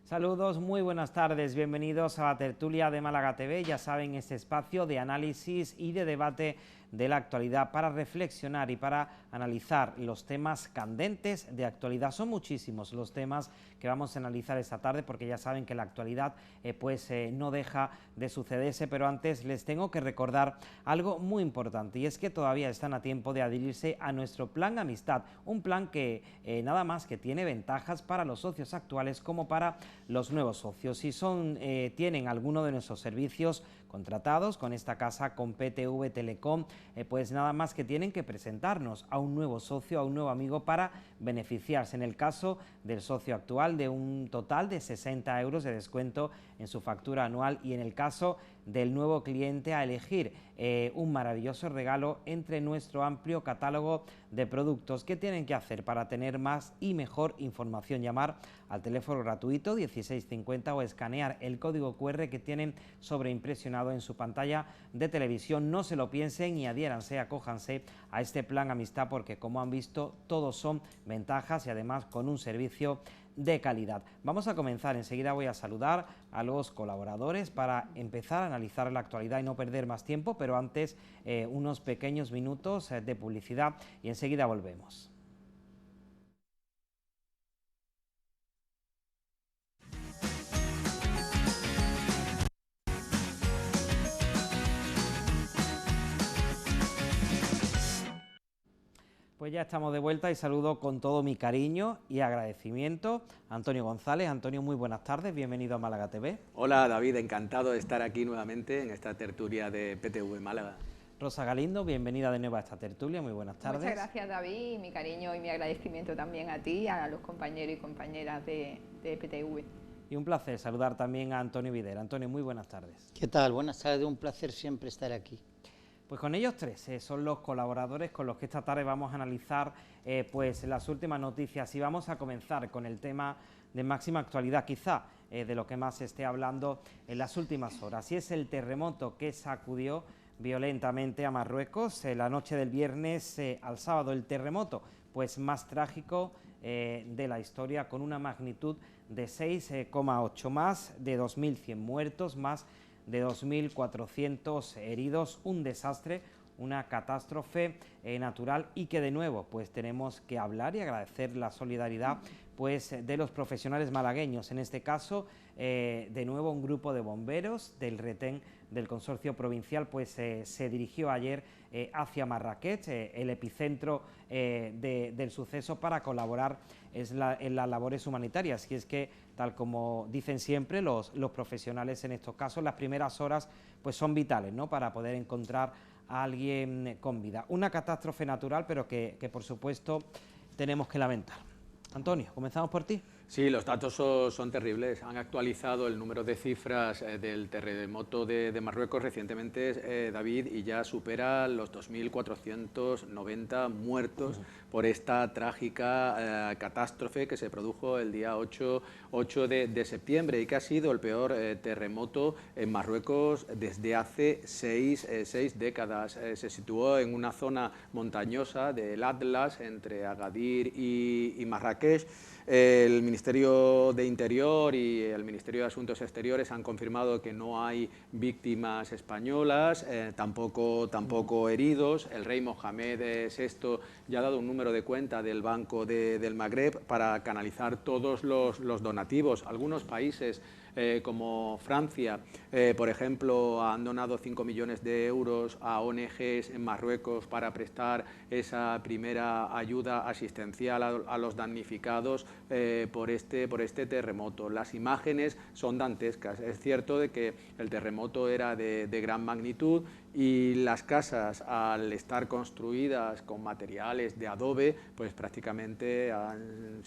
Saludos, muy buenas tardes, bienvenidos a la tertulia de Málaga TV, ya saben, este espacio de análisis y de debate de la actualidad para reflexionar y para analizar los temas candentes de actualidad. Son muchísimos los temas que vamos a analizar esta tarde porque ya saben que la actualidad no deja de sucederse, pero antes les tengo que recordar algo muy importante y es que todavía están a tiempo de adherirse a nuestro plan Amistad, un plan que nada más que tiene ventajas para los socios actuales como para los nuevos socios. Si tienen alguno de nuestros servicios contratados con esta casa, con PTV Telecom, pues nada más que tienen que presentarnos a un nuevo socio, a un nuevo amigo para beneficiarse, en el caso del socio actual, de un total de 60 euros de descuento en su factura anual, y en el caso del nuevo cliente a elegir un maravilloso regalo entre nuestro amplio catálogo de productos. ¿Qué tienen que hacer para tener más y mejor información? Llamar al teléfono gratuito 1650 o escanear el código QR que tienen sobreimpresionado en su pantalla de televisión. No se lo piensen y adhiéranse, acójanse a este plan Amistad porque, como han visto, todos son ventajas y además con un servicio de calidad. Vamos a comenzar, enseguida voy a saludar a los colaboradores para empezar a analizar la actualidad y no perder más tiempo, pero antes unos pequeños minutos de publicidad y enseguida volvemos. Pues ya estamos de vuelta y saludo con todo mi cariño y agradecimiento a Antonio González. Antonio, muy buenas tardes, bienvenido a Málaga TV. Hola David, encantado de estar aquí nuevamente en esta tertulia de PTV Málaga. Rosa Galindo, bienvenida de nuevo a esta tertulia, muy buenas tardes. Muchas gracias, David, y mi cariño y mi agradecimiento también a ti y a los compañeros y compañeras de PTV. Y un placer saludar también a Antonio Videra. Antonio, muy buenas tardes. ¿Qué tal? Buenas tardes, un placer siempre estar aquí. Pues con ellos tres son los colaboradores con los que esta tarde vamos a analizar pues las últimas noticias, y vamos a comenzar con el tema de máxima actualidad, quizá de lo que más se esté hablando en las últimas horas, y es el terremoto que sacudió violentamente a Marruecos la noche del viernes al sábado. El terremoto pues más trágico de la historia, con una magnitud de 6,8, más de 2.100 muertos, más de 2.400 heridos, un desastre, una catástrofe natural, y que de nuevo pues tenemos que hablar y agradecer la solidaridad pues de los profesionales malagueños, en este caso de nuevo un grupo de bomberos del Retén del Consorcio Provincial pues se dirigió ayer hacia Marrakech, el epicentro del suceso, para colaborar en las labores humanitarias. Y es que, tal como dicen siempre los profesionales en estos casos, las primeras horas pues son vitales, ¿no?, para poder encontrar a alguien con vida. Una catástrofe natural, pero que por supuesto tenemos que lamentar. Antonio, comenzamos por ti. Sí, los datos son terribles. Han actualizado el número de cifras del terremoto de Marruecos recientemente, David, y ya supera los 2.490 muertos por esta trágica catástrofe que se produjo el día 8 de septiembre y que ha sido el peor terremoto en Marruecos desde hace seis décadas. Se situó en una zona montañosa del Atlas, entre Agadir y Marrakech. El Ministerio de Interior y el Ministerio de Asuntos Exteriores han confirmado que no hay víctimas españolas, tampoco heridos. El rey Mohamed VI ya ha dado un número de cuenta del Banco del Magreb para canalizar todos los donativos. Algunos países como Francia, por ejemplo, han donado 5 millones de euros a ONGs en Marruecos para prestar esa primera ayuda asistencial a los damnificados por este terremoto. Las imágenes son dantescas. Es cierto de que el terremoto era de gran magnitud y las casas, al estar construidas con materiales de adobe, pues prácticamente han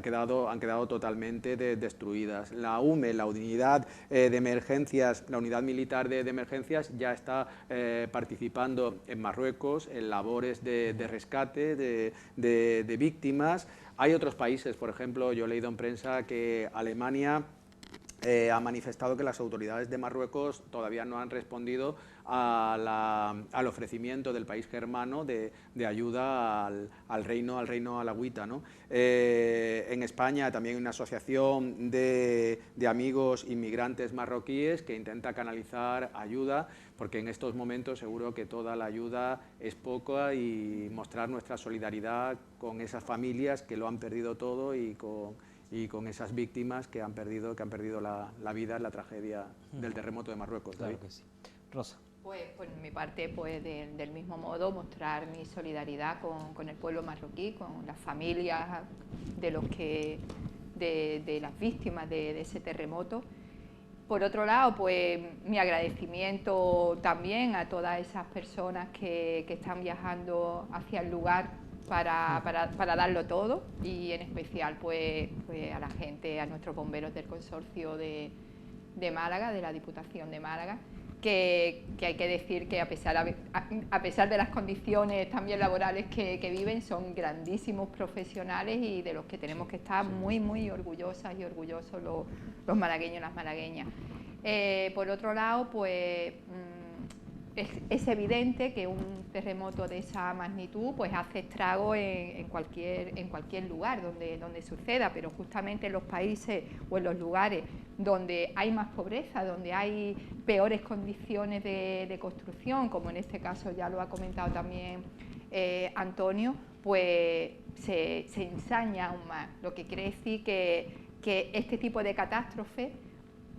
quedado totalmente destruidas. La UME, la unidad de emergencias, la unidad militar de emergencias, ya está participando en Marruecos en labores de rescate de víctimas. Hay otros países, por ejemplo, yo he leído en prensa que Alemania ha manifestado que las autoridades de Marruecos todavía no han respondido al ofrecimiento del país germano de ayuda al reino alawita, ¿no? En España también hay una asociación de amigos inmigrantes marroquíes que intenta canalizar ayuda, porque en estos momentos seguro que toda la ayuda es poca, y mostrar nuestra solidaridad con esas familias que lo han perdido todo y con esas víctimas que han perdido la vida en la tragedia del terremoto de Marruecos. Claro que sí. Rosa. Pues por mi parte, pues del mismo modo, mostrar mi solidaridad con el pueblo marroquí, con las familias de las víctimas de ese terremoto. Por otro lado, pues mi agradecimiento también a todas esas personas que están viajando hacia el lugar para darlo todo, y en especial pues a la gente, a nuestros bomberos del consorcio de Málaga, de la Diputación de Málaga, que hay que decir que a pesar de las condiciones también laborales que viven, son grandísimos profesionales y de los que tenemos que estar muy, muy orgullosas y orgullosos los malagueños y las malagueñas. Por otro lado, pues es evidente que un terremoto de esa magnitud pues hace estragos en cualquier lugar donde suceda, pero justamente en los países o en los lugares donde hay más pobreza, donde hay peores condiciones de construcción, como en este caso ya lo ha comentado también Antonio, pues se ensaña aún más, lo que quiere decir que este tipo de catástrofes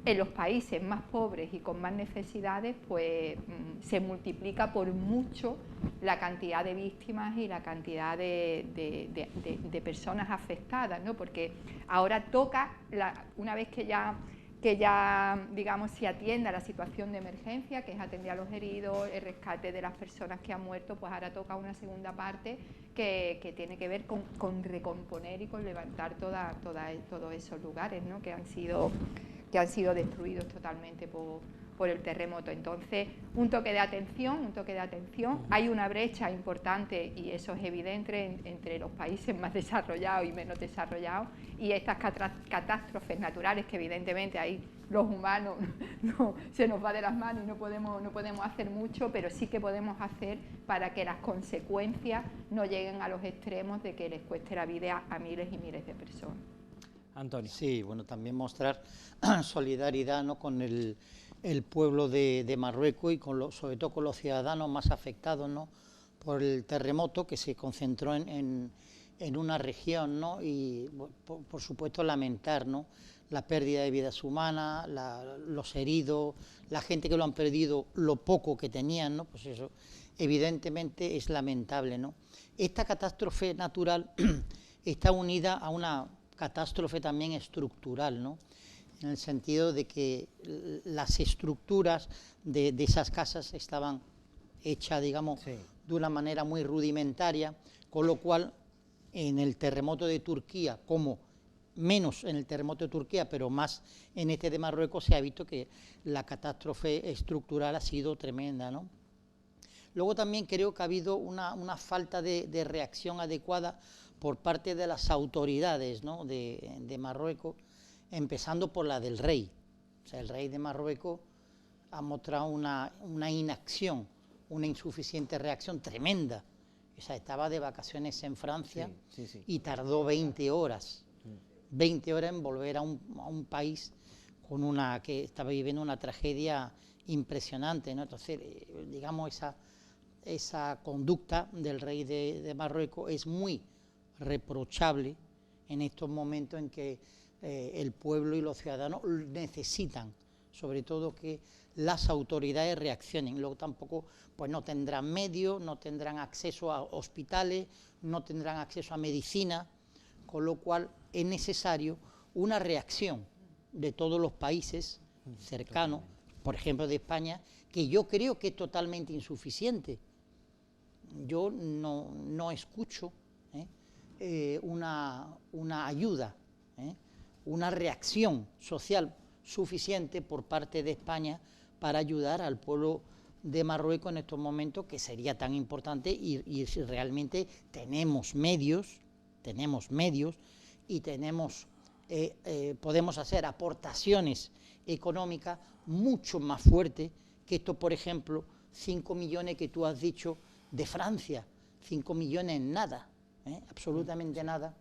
en los países más pobres y con más necesidades, pues se multiplica por mucho la cantidad de víctimas y la cantidad de personas afectadas, ¿no? Porque ahora toca, una vez que ya digamos se atienda la situación de emergencia, que es atender a los heridos, el rescate de las personas que han muerto, pues ahora toca una segunda parte que tiene que ver con recomponer y con levantar todos esos lugares, ¿no? que han sido destruidos totalmente por el terremoto. Entonces, un toque de atención. Hay una brecha importante, y eso es evidente, entre los países más desarrollados y menos desarrollados, y estas catástrofes naturales que evidentemente ahí los humanos se nos va de las manos y no podemos hacer mucho, pero sí que podemos hacer para que las consecuencias no lleguen a los extremos de que les cueste la vida a miles y miles de personas. Antonio. Sí, bueno, también mostrar solidaridad, ¿no?, con el pueblo de Marruecos y sobre todo con los ciudadanos más afectados, ¿no?, por el terremoto que se concentró en una región, ¿no?, y por supuesto lamentar, ¿no?, la pérdida de vidas humanas, los heridos, la gente que lo han perdido, lo poco que tenían, ¿no?, pues eso evidentemente es lamentable, ¿no? Esta catástrofe natural está unida a una catástrofe también estructural, ¿no?, en el sentido de que las estructuras de esas casas estaban hechas, digamos, sí, de una manera muy rudimentaria, con lo cual en el terremoto de Turquía, como menos en el terremoto de Turquía, pero más en este de Marruecos, se ha visto que la catástrofe estructural ha sido tremenda, ¿no? Luego también creo que ha habido una falta de reacción adecuada por parte de las autoridades, ¿no?, de Marruecos, empezando por la del rey. O sea, el rey de Marruecos ha mostrado una inacción, una insuficiente reacción tremenda. O sea, estaba de vacaciones en Francia, sí. Y tardó 20 horas, 20 horas en volver a un país que estaba viviendo una tragedia impresionante, ¿no? Entonces, digamos, esa conducta del rey de Marruecos es muy reprochable en estos momentos en que el pueblo y los ciudadanos necesitan, sobre todo, que las autoridades reaccionen. Luego tampoco, pues no tendrán medios, no tendrán acceso a hospitales, no tendrán acceso a medicina, con lo cual es necesario una reacción de todos los países cercanos, por ejemplo de España, que yo creo que es totalmente insuficiente. Yo no escucho una ayuda, una reacción social suficiente por parte de España para ayudar al pueblo de Marruecos en estos momentos, que sería tan importante, y si realmente tenemos medios y tenemos podemos hacer aportaciones económicas mucho más fuertes que esto, por ejemplo, 5 millones que tú has dicho de Francia, 5 millones en nada, absolutamente nada,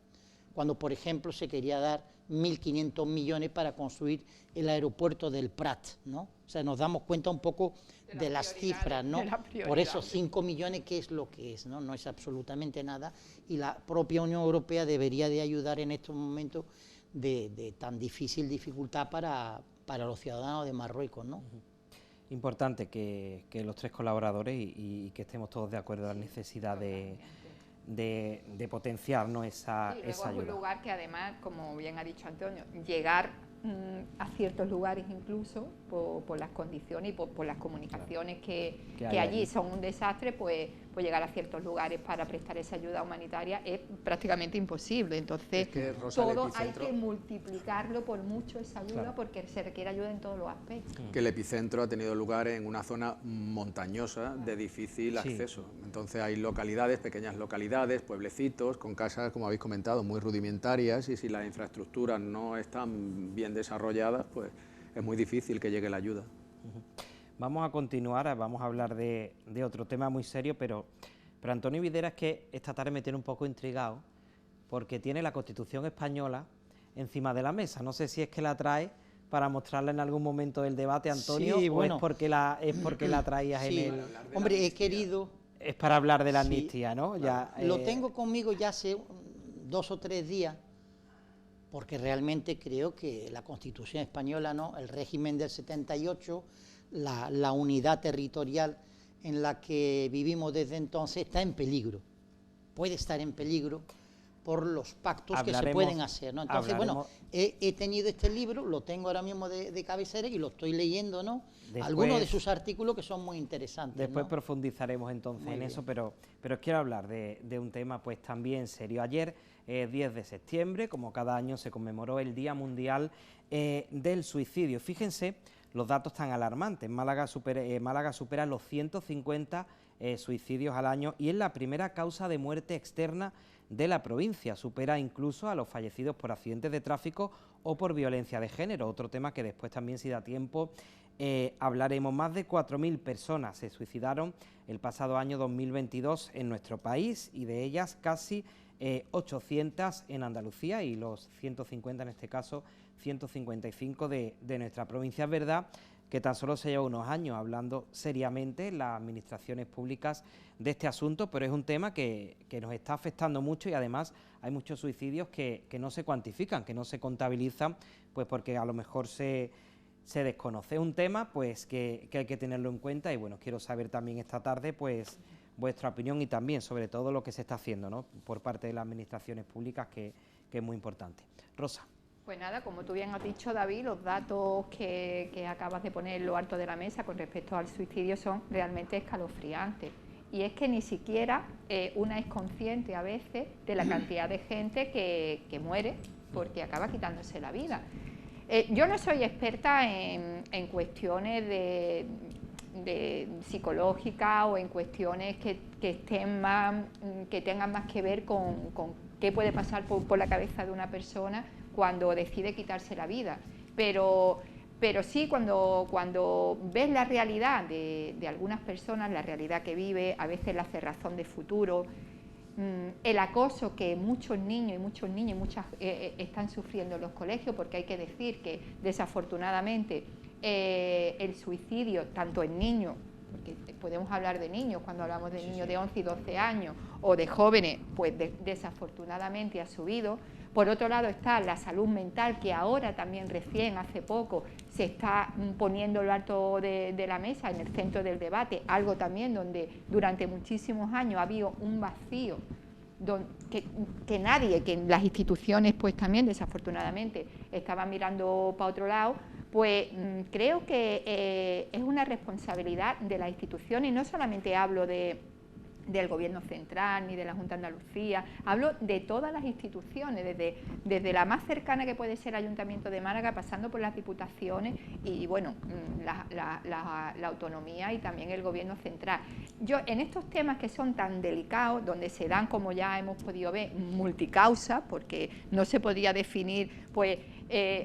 cuando por ejemplo se quería dar 1.500 millones para construir el aeropuerto del Prat, ¿no? O sea, nos damos cuenta un poco de las cifras, ¿no? Por eso 5 millones, ¿qué es lo que es? No es absolutamente nada, y la propia Unión Europea debería de ayudar en estos momentos de tan difícil dificultad para los ciudadanos de Marruecos, ¿no? Importante que los tres colaboradores y que estemos todos de acuerdo en la necesidad de potenciar, ¿no?, esa ayuda. Es un lugar que además, como bien ha dicho Antonio, llegar a ciertos lugares incluso por las condiciones y por las comunicaciones que allí son un desastre, pues llegar a ciertos lugares para prestar esa ayuda humanitaria es prácticamente imposible. Entonces, todo hay que multiplicarlo por mucho esa ayuda, porque se requiere ayuda en todos los aspectos. Que el epicentro ha tenido lugar en una zona montañosa de difícil acceso. Entonces hay localidades, pequeñas localidades, pueblecitos, con casas, como habéis comentado, muy rudimentarias, y si las infraestructuras no están bien desarrolladas, pues es muy difícil que llegue la ayuda. Vamos a continuar, vamos a hablar de otro tema muy serio, pero Antonio Videra, es que esta tarde me tiene un poco intrigado, porque tiene la Constitución española encima de la mesa. No sé si es que la trae para mostrarla en algún momento del debate, Antonio, sí, bueno, o es porque la traías sí, en el... Hombre, he querido... Es para hablar de la amnistía, ¿no? Ya, lo tengo conmigo ya hace 2 o 3 días, porque realmente creo que la Constitución española, ¿no?, el régimen del 78, la unidad territorial en la que vivimos desde entonces está en peligro, puede estar en peligro por los pactos que se pueden hacer, ¿no? Entonces, bueno, he tenido este libro, lo tengo ahora mismo de cabecera y lo estoy leyendo, ¿no? Después, algunos de sus artículos que son muy interesantes. Después, ¿no?, profundizaremos entonces en eso, pero quiero hablar de un tema pues también serio. Ayer, 10 de septiembre, como cada año, se conmemoró el Día Mundial del Suicidio. Fíjense los datos tan alarmantes. Málaga supera los 150 suicidios al año y es la primera causa de muerte externa de la provincia. Supera incluso a los fallecidos por accidentes de tráfico o por violencia de género. Otro tema que después también, si da tiempo, hablaremos. Más de 4.000 personas se suicidaron el pasado año 2022 en nuestro país, y de ellas casi 800 en Andalucía, y los 150, en este caso 155 de nuestra provincia. Es verdad que tan solo se lleva unos años hablando seriamente en las administraciones públicas de este asunto, pero es un tema que nos está afectando mucho, y además hay muchos suicidios que no se cuantifican, que no se contabilizan, pues porque a lo mejor se desconoce. Es un tema pues que hay que tenerlo en cuenta, y bueno, quiero saber también esta tarde pues vuestra opinión y también sobre todo lo que se está haciendo, ¿no?, por parte de las administraciones públicas, que es muy importante. Rosa. Pues nada, como tú bien has dicho, David, los datos que acabas de poner en lo alto de la mesa con respecto al suicidio son realmente escalofriantes. Y es que ni siquiera una es consciente a veces de la cantidad de gente que muere porque acaba quitándose la vida. Yo no soy experta en cuestiones de psicológicas o en cuestiones que tengan más que ver con qué puede pasar por la cabeza de una persona cuando decide quitarse la vida, pero sí cuando ves la realidad de algunas personas, la realidad que vive, a veces la cerrazón de futuro, el acoso que muchos niños y muchas están sufriendo en los colegios, porque hay que decir que desafortunadamente el suicidio, tanto en niños, porque podemos hablar de niños cuando hablamos de niños de 11 y 12 años, o de jóvenes, pues desafortunadamente ha subido. Por otro lado está la salud mental, que ahora también recién, hace poco, se está poniendo lo alto de la mesa, en el centro del debate, algo también donde durante muchísimos años ha habido un vacío, que nadie, que las instituciones pues también desafortunadamente estaban mirando para otro lado. Pues creo que es una responsabilidad de las instituciones, y no solamente hablo de del Gobierno central ni de la Junta de Andalucía, hablo de todas las instituciones, desde la más cercana que puede ser el Ayuntamiento de Málaga, pasando por las diputaciones y bueno, la autonomía y también el Gobierno central. Yo en estos temas que son tan delicados, donde se dan, como ya hemos podido ver, multicausa, porque no se podía definir, pues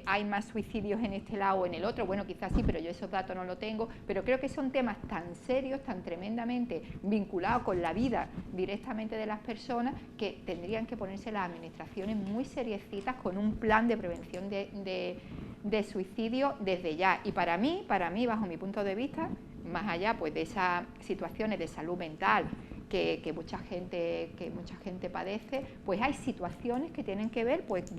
hay más suicidios en este lado o en el otro, bueno, quizás sí, pero yo esos datos no los tengo, pero creo que son temas tan serios, tan tremendamente vinculados con la vida directamente de las personas, que tendrían que ponerse las administraciones muy seriecitas con un plan de prevención de suicidio desde ya. Y para mí, bajo mi punto de vista, más allá pues de esas situaciones de salud mental que mucha gente padece, pues hay situaciones que tienen que ver pues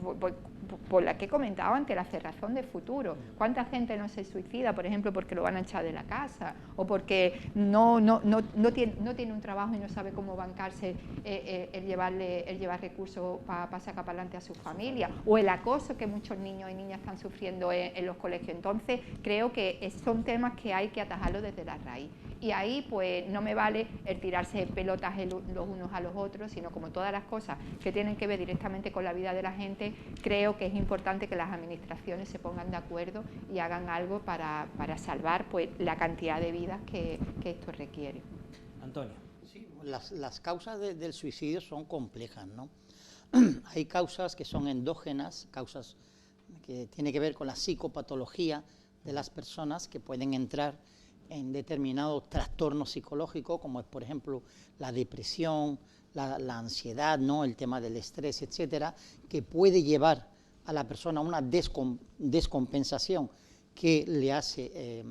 por la que he comentado antes, la cerrazón de futuro. ¿Cuánta gente no se suicida, por ejemplo, porque lo van a echar de la casa o porque no tiene un trabajo y no sabe cómo bancarse el llevar recursos para sacar para adelante a su familia, o el acoso que muchos niños y niñas están sufriendo en los colegios? Entonces creo que son temas que hay que atajarlos desde la raíz. Y ahí pues no me vale el tirarse pelotas los unos a los otros, sino como todas las cosas que tienen que ver directamente con la vida de la gente, creo que es importante que las administraciones se pongan de acuerdo y hagan algo para salvar pues la cantidad de vidas que esto requiere. Antonio. Sí, las causas del suicidio son complejas, ¿no? Hay causas que son endógenas, causas que tienen que ver con la psicopatología de las personas, que pueden entrar en determinados trastornos psicológicos, como es, por ejemplo, la depresión, la ansiedad, ¿no?, el tema del estrés, etcétera, que puede llevar a la persona a una descompensación que le hace,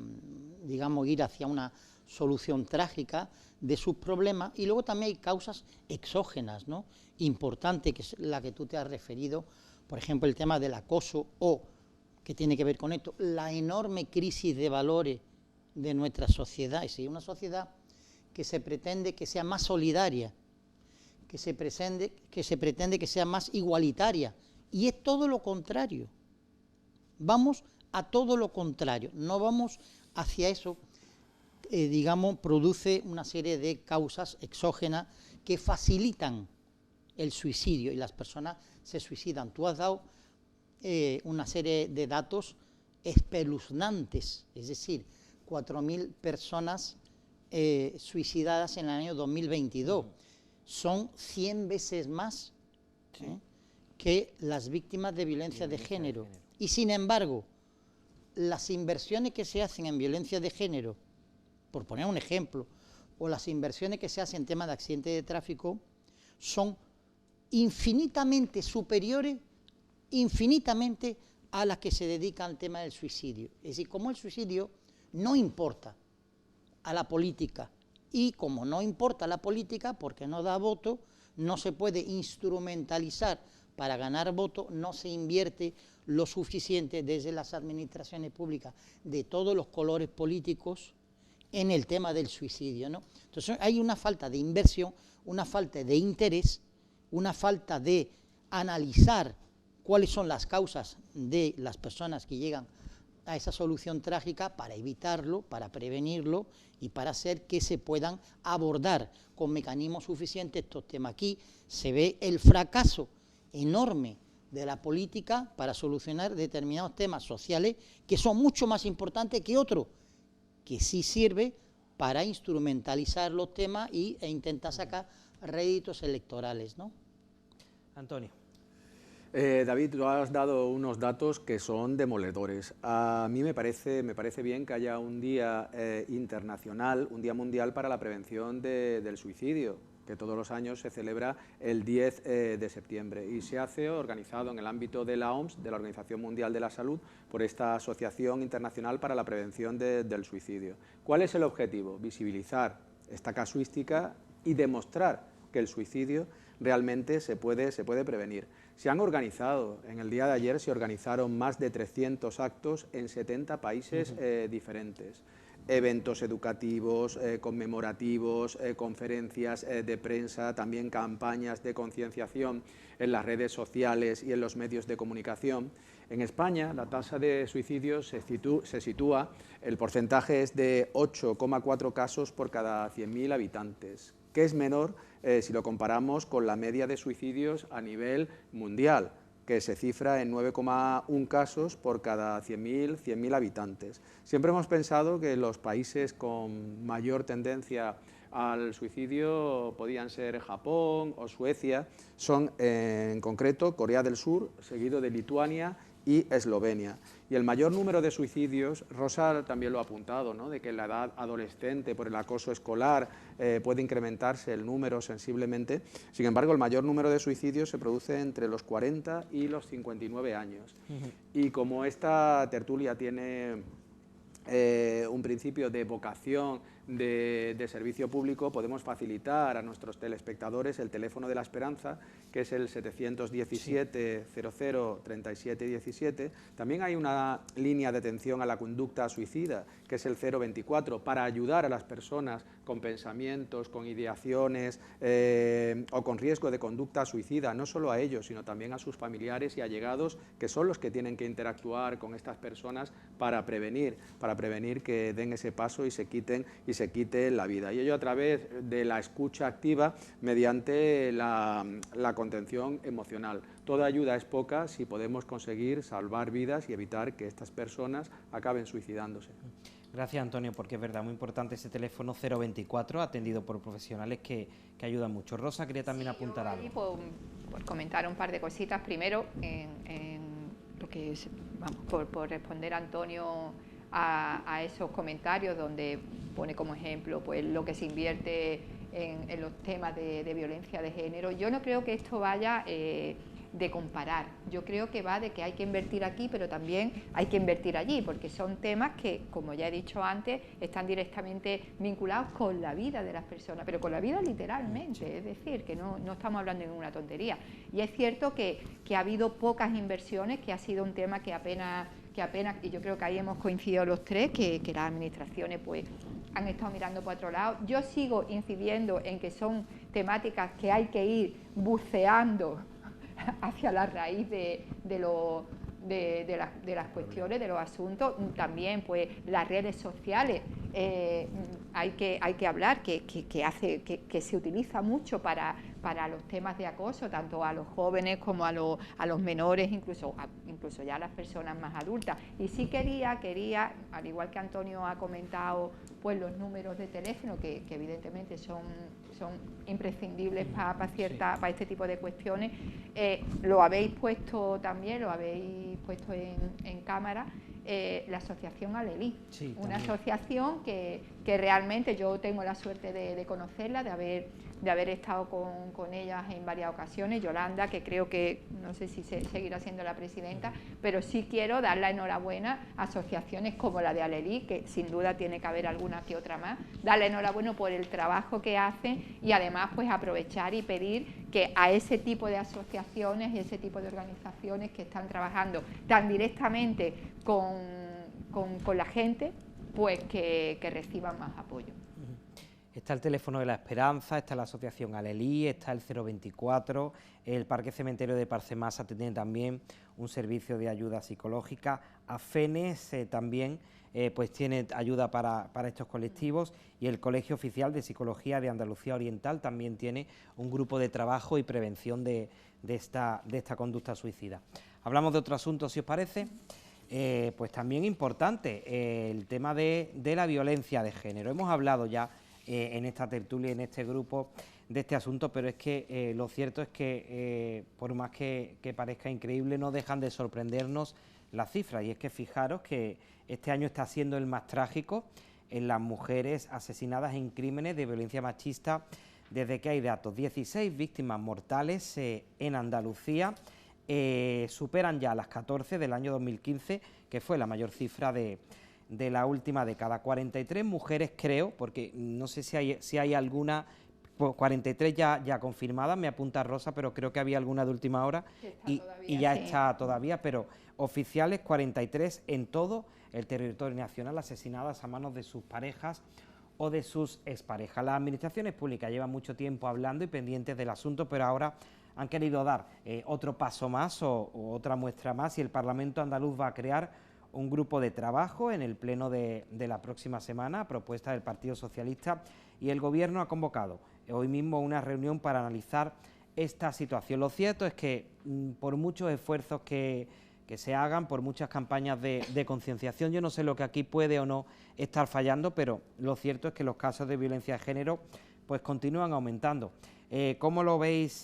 digamos, ir hacia una solución trágica de sus problemas. Y luego también hay causas exógenas, ¿no?, importante, que es la que tú te has referido, por ejemplo, el tema del acoso, o, que tiene que ver con esto, la enorme crisis de valores de nuestra sociedad. Es decir, una sociedad que se pretende que sea más solidaria, que se pretende que sea más igualitaria, y es todo lo contrario. Vamos a todo lo contrario, no vamos hacia eso. Digamos, produce una serie de causas exógenas que facilitan el suicidio, y las personas se suicidan. Tú has dado una serie de datos espeluznantes, es decir, 4.000 personas suicidadas en el año 2022. Son 100 veces más que las víctimas de violencia de género. Y sin embargo, las inversiones que se hacen en violencia de género, por poner un ejemplo, o las inversiones que se hacen en tema de accidentes de tráfico, son infinitamente superiores, a las que se dedican al tema del suicidio. Es decir, como el suicidio no importa a la política, y como no importa a la política porque no da voto, no se puede instrumentalizar para ganar voto, no se invierte lo suficiente desde las administraciones públicas de todos los colores políticos en el tema del suicidio, ¿no? Entonces hay una falta de inversión, una falta de interés, una falta de analizar cuáles son las causas de las personas que llegan a esa solución trágica, para evitarlo, para prevenirlo y para hacer que se puedan abordar con mecanismos suficientes estos temas. Aquí se ve el fracaso enorme de la política para solucionar determinados temas sociales que son mucho más importantes que otros, que sí sirve para instrumentalizar los temas e intentar sacar réditos electorales, ¿no? Antonio. David, tú has dado unos datos que son demoledores. A mí me parece bien que haya un día internacional, un día mundial para la prevención del suicidio, que todos los años se celebra el 10 de septiembre y se hace organizado en el ámbito de la OMS, de la Organización Mundial de la Salud, por esta Asociación Internacional para la Prevención del Suicidio. ¿Cuál es el objetivo? Visibilizar esta casuística y demostrar que el suicidio realmente se puede prevenir. Se han organizado, en el día de ayer se organizaron más de 300 actos en 70 países diferentes. Eventos educativos, conmemorativos, conferencias de prensa, también campañas de concienciación en las redes sociales y en los medios de comunicación. En España la tasa de suicidios se sitúa, el porcentaje es de 8,4 casos por cada 100.000 habitantes, que es menor si lo comparamos con la media de suicidios a nivel mundial, que se cifra en 9,1 casos por cada 100.000 habitantes. Siempre hemos pensado que los países con mayor tendencia al suicidio podían ser Japón o Suecia, son en concreto Corea del Sur, seguido de Lituania y Eslovenia. Y el mayor número de suicidios, Rosa también lo ha apuntado, ¿no?, de que en la edad adolescente por el acoso escolar puede incrementarse el número sensiblemente. Sin embargo, el mayor número de suicidios se produce entre los 40 y los 59 años. Y como esta tertulia tiene un principio de vocación de servicio público, podemos facilitar a nuestros telespectadores el teléfono de la esperanza, que es el 717 00 37 17. También hay una línea de atención a la conducta suicida, que es el 024, para ayudar a las personas con pensamientos, con ideaciones o con riesgo de conducta suicida, no solo a ellos, sino también a sus familiares y allegados, que son los que tienen que interactuar con estas personas para prevenir que den ese paso y se quite la vida. Y ello a través de la escucha activa mediante la contención emocional. Toda ayuda es poca si podemos conseguir salvar vidas y evitar que estas personas acaben suicidándose. Gracias, Antonio, porque es verdad, muy importante ese teléfono 024, atendido por profesionales que ayudan mucho. Rosa quería también apuntar algo. Por comentar un par de cositas. Primero, en lo que es, vamos, por responder a Antonio a esos comentarios donde pone como ejemplo pues lo que se invierte en los temas de violencia de género. Yo no creo que esto vaya de comparar, yo creo que va de que hay que invertir aquí, pero también hay que invertir allí, porque son temas que, como ya he dicho antes, están directamente vinculados con la vida de las personas, pero con la vida literalmente, es decir, que no estamos hablando de ninguna tontería. Y es cierto que ha habido pocas inversiones, que ha sido un tema que apenas, y yo creo que ahí hemos coincidido los tres, que las administraciones pues han estado mirando por otro lado. Yo sigo incidiendo en que son temáticas que hay que ir buceando hacia la raíz de las cuestiones, de los asuntos. También pues las redes sociales, hay que hablar que se utiliza mucho para los temas de acoso, tanto a los jóvenes como a los menores, incluso ya a las personas más adultas. Y sí quería, al igual que Antonio ha comentado, pues los números de teléfono, que evidentemente son imprescindibles para este tipo de cuestiones. Lo habéis puesto también, lo habéis puesto en cámara, la asociación Alelí, sí, una asociación que realmente yo tengo la suerte de conocerla, de haber estado con ellas en varias ocasiones. Yolanda, que creo que, no sé si seguirá siendo la presidenta, pero sí quiero dar la enhorabuena a asociaciones como la de Alelí, que sin duda tiene que haber alguna que otra más, darle enhorabuena por el trabajo que hacen y además pues aprovechar y pedir que a ese tipo de asociaciones y ese tipo de organizaciones que están trabajando tan directamente con la gente, pues que reciban más apoyo. Está el teléfono de la Esperanza, está la asociación Alelí, está el 024, el Parque Cementerio de Parcemasa tiene también un servicio de ayuda psicológica, AFENES también pues tiene ayuda para estos colectivos, y el Colegio Oficial de Psicología de Andalucía Oriental también tiene un grupo de trabajo y prevención de esta conducta suicida. Hablamos de otro asunto, si os parece. Pues también importante, el tema de la violencia de género. Hemos hablado ya en esta tertulia, en este grupo, de este asunto, pero es que lo cierto es que, por más que parezca increíble, no dejan de sorprendernos las cifras, y es que fijaros que este año está siendo el más trágico en las mujeres asesinadas en crímenes de violencia machista desde que hay datos. 16 víctimas mortales en Andalucía, superan ya las 14 del año 2015, que fue la mayor cifra de la última década. 43 mujeres, creo, porque no sé si hay alguna, 43 ya confirmadas, me apunta Rosa, pero creo que había alguna de última hora y ya está todavía, pero oficiales 43 en todo el territorio nacional, asesinadas a manos de sus parejas o de sus exparejas. Las administraciones públicas llevan mucho tiempo hablando y pendientes del asunto, pero ahora han querido dar otro paso más o otra muestra más, y el Parlamento andaluz va a crear un grupo de trabajo en el pleno de la próxima semana, a propuesta del Partido Socialista, y el Gobierno ha convocado hoy mismo una reunión para analizar esta situación. Lo cierto es que por muchos esfuerzos que se hagan, por muchas campañas de concienciación, yo no sé lo que aquí puede o no estar fallando, pero lo cierto es que los casos de violencia de género pues continúan aumentando. ¿Cómo lo veis,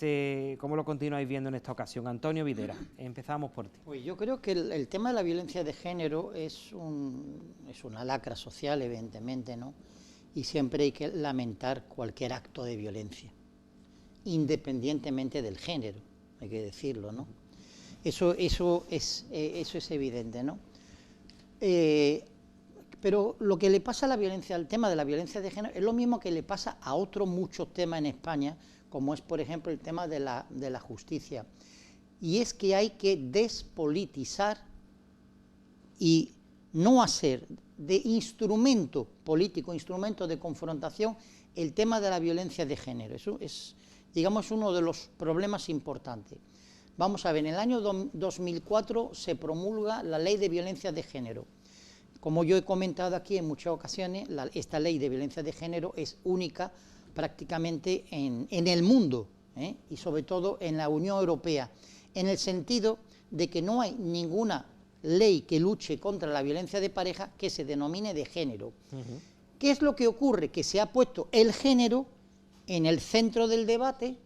cómo lo continuáis viendo en esta ocasión? Antonio Videra, empezamos por ti. Pues yo creo que el tema de la violencia de género es una lacra social, evidentemente, ¿no? Y siempre hay que lamentar cualquier acto de violencia, independientemente del género, hay que decirlo, ¿no? Eso es evidente, ¿no? Pero lo que le pasa a la violencia, al tema de la violencia de género, es lo mismo que le pasa a otros muchos temas en España, como es, por ejemplo, el tema de la justicia. Y es que hay que despolitizar y no hacer de instrumento político, instrumento de confrontación, el tema de la violencia de género. Eso es, digamos, uno de los problemas importantes. Vamos a ver, en el año 2004 se promulga la Ley de Violencia de Género. Como yo he comentado aquí en muchas ocasiones, esta Ley de Violencia de Género es única prácticamente en el mundo, y sobre todo en la Unión Europea, en el sentido de que no hay ninguna ley que luche contra la violencia de pareja que se denomine de género. ¿Qué es lo que ocurre? Que se ha puesto el género en el centro del debate,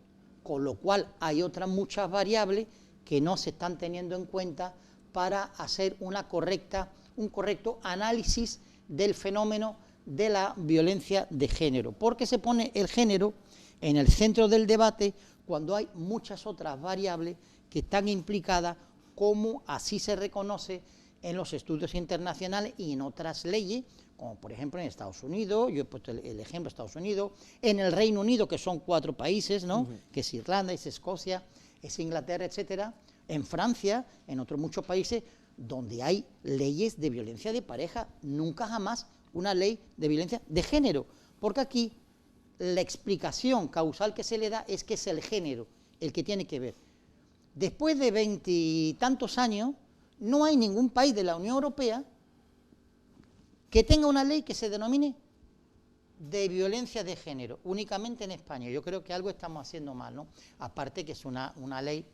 con lo cual hay otras muchas variables que no se están teniendo en cuenta para hacer un correcto análisis del fenómeno de la violencia de género, porque se pone el género en el centro del debate cuando hay muchas otras variables que están implicadas, como así se reconoce en los estudios internacionales y en otras leyes, como por ejemplo en Estados Unidos, yo he puesto el ejemplo de Estados Unidos, en el Reino Unido, que son 4 países, ¿no? Que es Irlanda, es Escocia, es Inglaterra, etcétera, en Francia, en otros muchos países, donde hay leyes de violencia de pareja, nunca jamás una ley de violencia de género, porque aquí la explicación causal que se le da es que es el género el que tiene que ver. Después de 20 y tantos años, no hay ningún país de la Unión Europea que tenga una ley que se denomine de violencia de género, únicamente en España. Yo creo que algo estamos haciendo mal, ¿no? Aparte que es una ley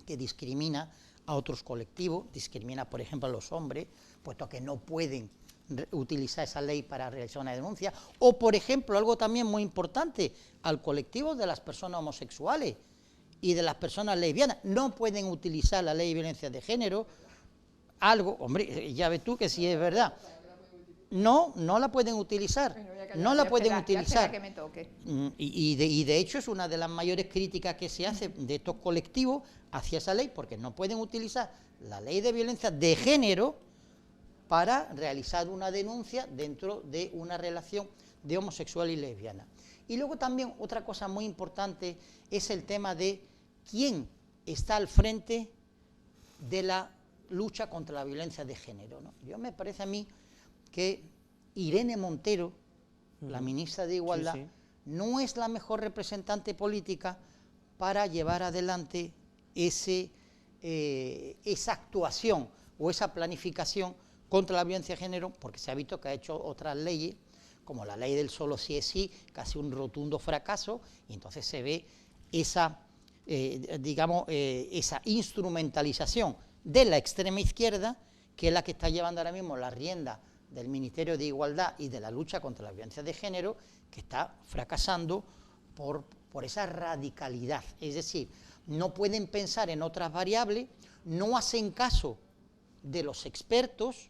que discrimina a otros colectivos, discrimina, por ejemplo, a los hombres, puesto que no pueden utilizar esa ley para realizar una denuncia, o, por ejemplo, algo también muy importante, al colectivo de las personas homosexuales y de las personas lesbianas, no pueden utilizar la ley de violencia de género, algo, hombre, ya ves tú que sí es verdad. No la pueden utilizar, no la pueden utilizar. Y de hecho es una de las mayores críticas que se hace de estos colectivos hacia esa ley, porque no pueden utilizar la ley de violencia de género para realizar una denuncia dentro de una relación de homosexual y lesbiana. Y luego también otra cosa muy importante es el tema de quién está al frente de la lucha contra la violencia de género, ¿no? Yo me parece a mí que Irene Montero, la ministra de Igualdad, no es la mejor representante política para llevar adelante esa actuación o esa planificación contra la violencia de género, porque se ha visto que ha hecho otras leyes, como la ley del solo sí es sí, casi un rotundo fracaso, y entonces se ve esa instrumentalización de la extrema izquierda, que es la que está llevando ahora mismo la rienda del Ministerio de Igualdad y de la lucha contra la violencia de género, que está fracasando por esa radicalidad. Es decir, no pueden pensar en otras variables, no hacen caso de los expertos,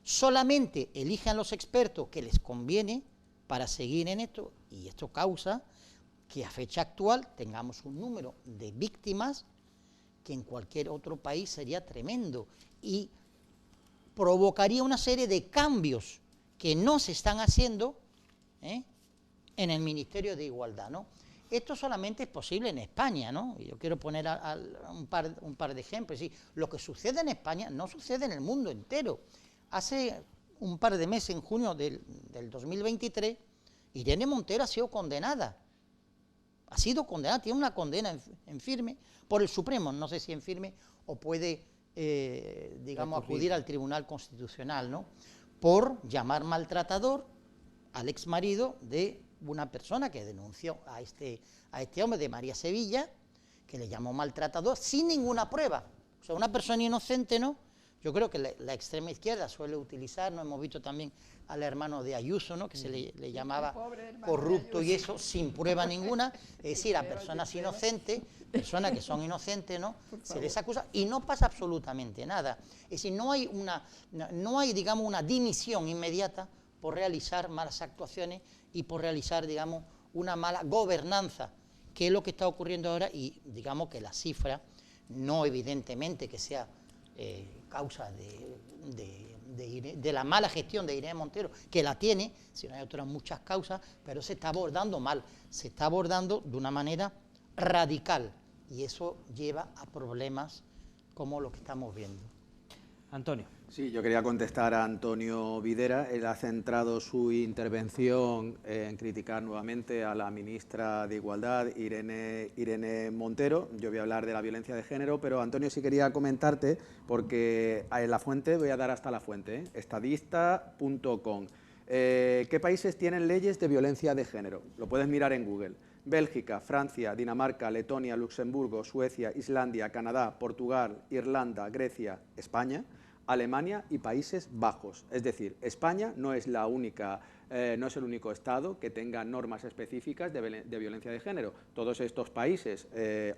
solamente eligen a los expertos que les conviene para seguir en esto, y esto causa que a fecha actual tengamos un número de víctimas que en cualquier otro país sería tremendo y provocaría una serie de cambios que no se están haciendo en el Ministerio de Igualdad, ¿no? Esto solamente es posible en España, ¿no? Y yo quiero poner un par de ejemplos. ¿Sí? Lo que sucede en España no sucede en el mundo entero. Hace un par de meses, en junio del 2023, Irene Montero ha sido condenada. Ha sido condenada, tiene una condena en firme por el Supremo, no sé si en firme o puede, acudir al Tribunal Constitucional, ¿no? Por llamar maltratador al exmarido de una persona que denunció a este hombre de María Sevilla, que le llamó maltratador, sin ninguna prueba. O sea, una persona inocente, ¿no? Yo creo que la extrema izquierda suele utilizar, ¿no? Hemos visto también al hermano de Ayuso, ¿no? Que se le llamaba corrupto y eso, sin prueba ninguna. Es decir, a personas inocentes, personas que son inocentes, ¿no? Se les acusa y no pasa absolutamente nada. Es decir, no hay, digamos, una dimisión inmediata por realizar malas actuaciones y por realizar, digamos, una mala gobernanza, que es lo que está ocurriendo ahora, y digamos que la cifra, no evidentemente que sea causa de la mala gestión de Irene Montero, que la tiene, sino hay otras muchas causas, pero se está abordando mal, se está abordando de una manera radical, y eso lleva a problemas como lo que estamos viendo. Antonio. Sí, yo quería contestar a Antonio Videra. Él ha centrado su intervención en criticar nuevamente a la ministra de Igualdad, Irene Montero. Yo voy a hablar de la violencia de género, pero Antonio, sí quería comentarte, porque en la fuente, voy a dar hasta la fuente, estadista.com. ¿Qué países tienen leyes de violencia de género? Lo puedes mirar en Google. Bélgica, Francia, Dinamarca, Letonia, Luxemburgo, Suecia, Islandia, Canadá, Portugal, Irlanda, Grecia, España, Alemania y Países Bajos. Es decir, España no es la única, no es el único Estado que tenga normas específicas de violencia de género. Todos estos países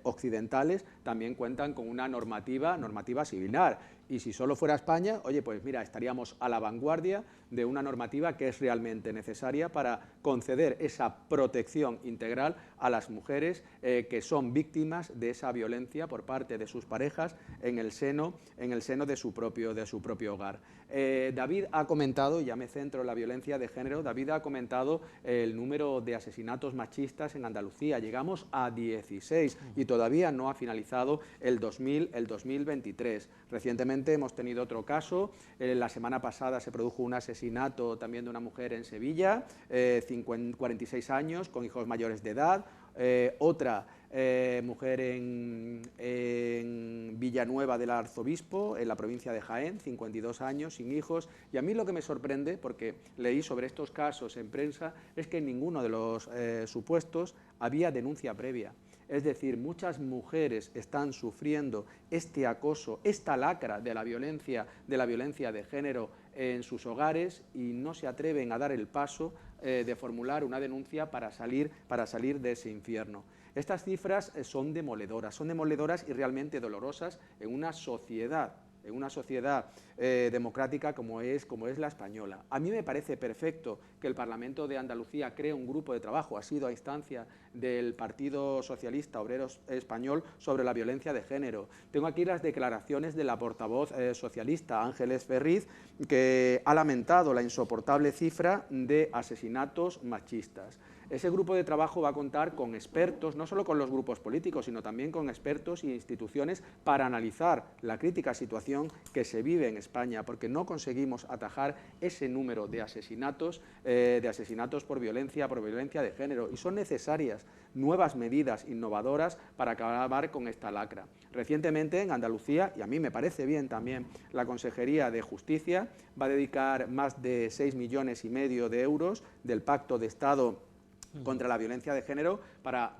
occidentales también cuentan con una normativa similar. Y si solo fuera España, oye, pues mira, estaríamos a la vanguardia de una normativa que es realmente necesaria para conceder esa protección integral a las mujeres que son víctimas de esa violencia por parte de sus parejas en el seno de su propio hogar. David ha comentado, y ya me centro en la violencia de género, David ha comentado el número de asesinatos machistas en Andalucía. Llegamos a 16 y todavía no ha finalizado el 2023. Recientemente hemos tenido otro caso. La semana pasada se produjo un asesinato también de una mujer en Sevilla, 46 años, con hijos mayores de edad. Otra mujer en Villanueva del Arzobispo, en la provincia de Jaén, 52 años, sin hijos. Y a mí lo que me sorprende, porque leí sobre estos casos en prensa, es que en ninguno de los supuestos había denuncia previa. Es decir, muchas mujeres están sufriendo este acoso, esta lacra de la violencia de género en sus hogares y no se atreven a dar el paso de formular una denuncia para salir de ese infierno. Estas cifras son demoledoras y realmente dolorosas en una sociedad democrática como es la española. A mí me parece perfecto que el Parlamento de Andalucía cree un grupo de trabajo, ha sido a instancia del Partido Socialista Obrero Español, sobre la violencia de género. Tengo aquí las declaraciones de la portavoz socialista Ángeles Ferriz, que ha lamentado la insoportable cifra de asesinatos machistas. Ese grupo de trabajo va a contar con expertos, no solo con los grupos políticos, sino también con expertos e instituciones para analizar la crítica situación que se vive en España, porque no conseguimos atajar ese número de asesinatos por violencia de género, y son necesarias nuevas medidas innovadoras para acabar con esta lacra. Recientemente en Andalucía, y a mí me parece bien también, la Consejería de Justicia va a dedicar más de 6,5 millones de euros del Pacto de Estado contra la violencia de género para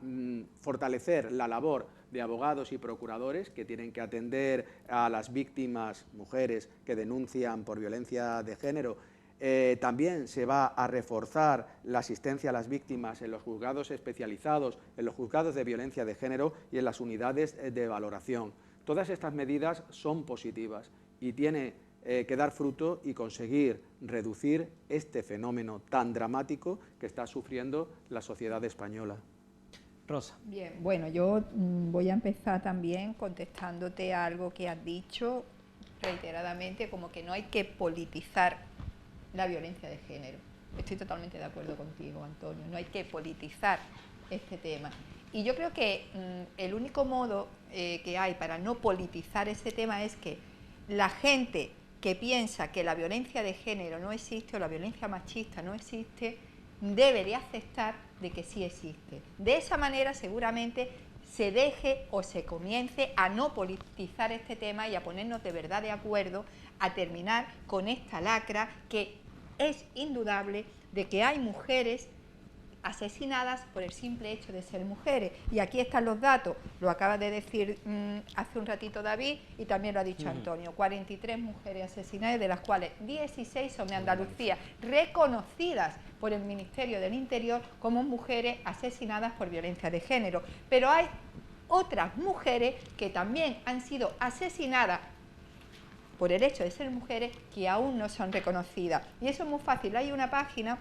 fortalecer la labor de abogados y procuradores que tienen que atender a las víctimas, mujeres que denuncian por violencia de género. También se va a reforzar la asistencia a las víctimas en los juzgados especializados, en los juzgados de violencia de género y en las unidades de valoración. Todas estas medidas son positivas y tiene que dar fruto y conseguir reducir este fenómeno tan dramático que está sufriendo la sociedad española. Rosa. Bien, bueno, yo voy a empezar también contestándote a algo que has dicho reiteradamente, como que no hay que politizar la violencia de género. Estoy totalmente de acuerdo contigo, Antonio, no hay que politizar este tema. Y yo creo que el único modo que hay para no politizar ese tema es que la gente que piensa que la violencia de género no existe o la violencia machista no existe, debe de aceptar de que sí existe. De esa manera seguramente se deje o se comience a no politizar este tema y a ponernos de verdad de acuerdo a terminar con esta lacra, que es indudable de que hay mujeres asesinadas por el simple hecho de ser mujeres. Y aquí están los datos, lo acaba de decir hace un ratito David y también lo ha dicho Antonio, 43 mujeres asesinadas, de las cuales 16 son de Andalucía, reconocidas por el Ministerio del Interior como mujeres asesinadas por violencia de género. Pero hay otras mujeres que también han sido asesinadas por el hecho de ser mujeres que aún no son reconocidas. Y eso es muy fácil, hay una página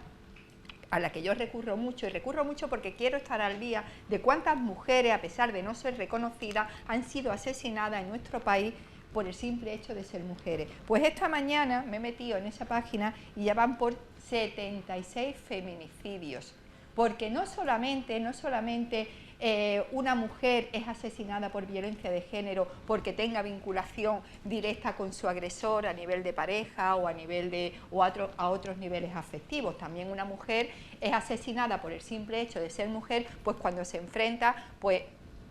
a la que yo recurro mucho, y recurro mucho porque quiero estar al día de cuántas mujeres, a pesar de no ser reconocidas, han sido asesinadas en nuestro país por el simple hecho de ser mujeres. Pues esta mañana me he metido en esa página y ya van por 76 feminicidios, porque no solamente una mujer es asesinada por violencia de género porque tenga vinculación directa con su agresor a nivel de pareja o a otros niveles afectivos. También una mujer es asesinada por el simple hecho de ser mujer, pues cuando se enfrenta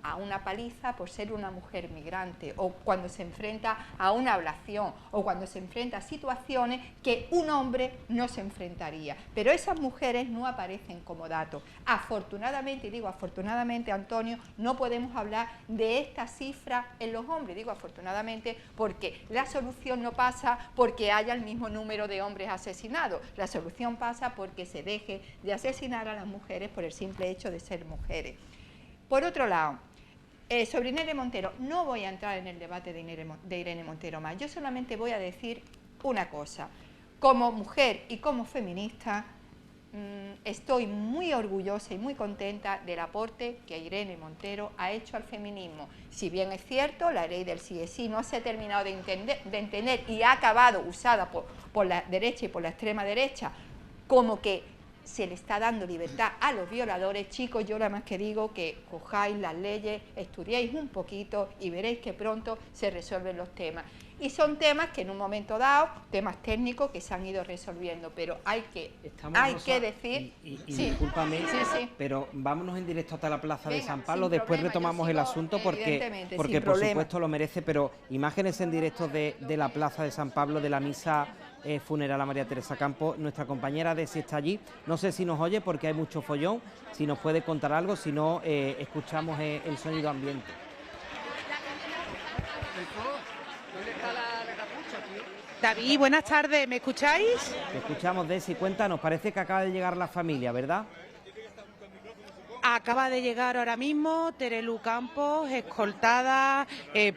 a una paliza por ser una mujer migrante, o cuando se enfrenta a una ablación, o cuando se enfrenta a situaciones que un hombre no se enfrentaría. Pero esas mujeres no aparecen como datos. Afortunadamente, y digo afortunadamente, Antonio, no podemos hablar de esta cifra en los hombres. Digo afortunadamente porque la solución no pasa porque haya el mismo número de hombres asesinados. La solución pasa porque se deje de asesinar a las mujeres por el simple hecho de ser mujeres. Por otro lado, sobre Irene Montero, no voy a entrar en el debate de Irene Montero más, yo solamente voy a decir una cosa. Como mujer y como feminista, estoy muy orgullosa y muy contenta del aporte que Irene Montero ha hecho al feminismo. Si bien es cierto, la ley del sí es sí no se ha terminado de entender y ha acabado usada por la derecha y por la extrema derecha como que se le está dando libertad a los violadores. Chicos, yo nada más que digo que cojáis las leyes, estudiéis un poquito y veréis que pronto se resuelven los temas. Y son temas que en un momento dado, temas técnicos que se han ido resolviendo, pero hay que decir... Y discúlpame, pero vámonos en directo hasta la plaza de San Pablo, después retomamos el asunto porque por supuesto lo merece, pero imágenes en directo de la plaza de San Pablo, de la misa funeral a María Teresa Campos. Nuestra compañera Desi está allí, no sé si nos oye porque hay mucho follón, si nos puede contar algo, si no escuchamos el sonido ambiente. David, buenas tardes, ¿me escucháis? Te escuchamos, Desi, cuéntanos, parece que acaba de llegar la familia, ¿verdad? Acaba de llegar ahora mismo Terelu Campos, escoltada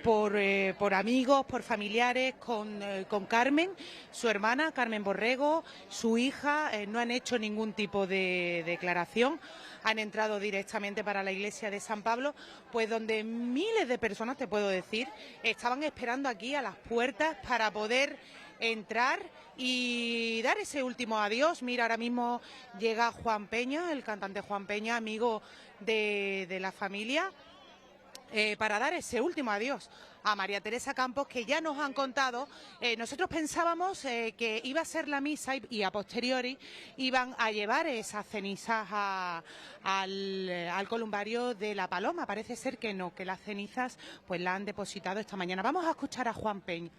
por amigos, por familiares, con Carmen, su hermana, Carmen Borrego, su hija. No han hecho ningún tipo de declaración, han entrado directamente para la iglesia de San Pablo, pues donde miles de personas, te puedo decir, estaban esperando aquí a las puertas para poder entrar y dar ese último adiós. Mira, ahora mismo llega Juan Peña, el cantante Juan Peña, amigo de la familia, para dar ese último adiós a María Teresa Campos, que ya nos han contado. Nosotros pensábamos que iba a ser la misa y a posteriori iban a llevar esas cenizas al columbario de La Paloma. Parece ser que no, que las cenizas pues las han depositado esta mañana. Vamos a escuchar a Juan Peña.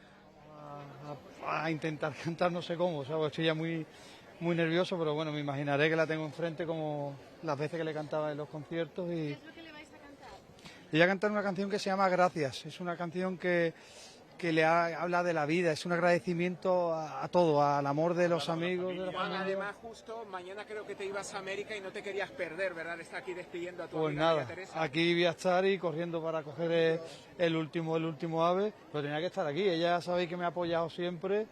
A intentar cantar, no sé cómo, ¿sabes? Estoy ya muy nervioso, pero bueno, me imaginaré que la tengo enfrente como las veces que le cantaba en los conciertos. ¿Qué es lo que le vais a cantar? Le voy a cantar una canción que se llama Gracias. Es una canción que habla de la vida, es un agradecimiento a todo, al amor de los amigos, de la familia. Además, justo mañana creo que te ibas a América y no te querías perder, ¿verdad? Está aquí despidiendo a tu pues amiga nada, María Teresa. Aquí voy a estar y corriendo para coger el último ave, pero tenía que estar aquí. Ella sabéis que me ha apoyado siempre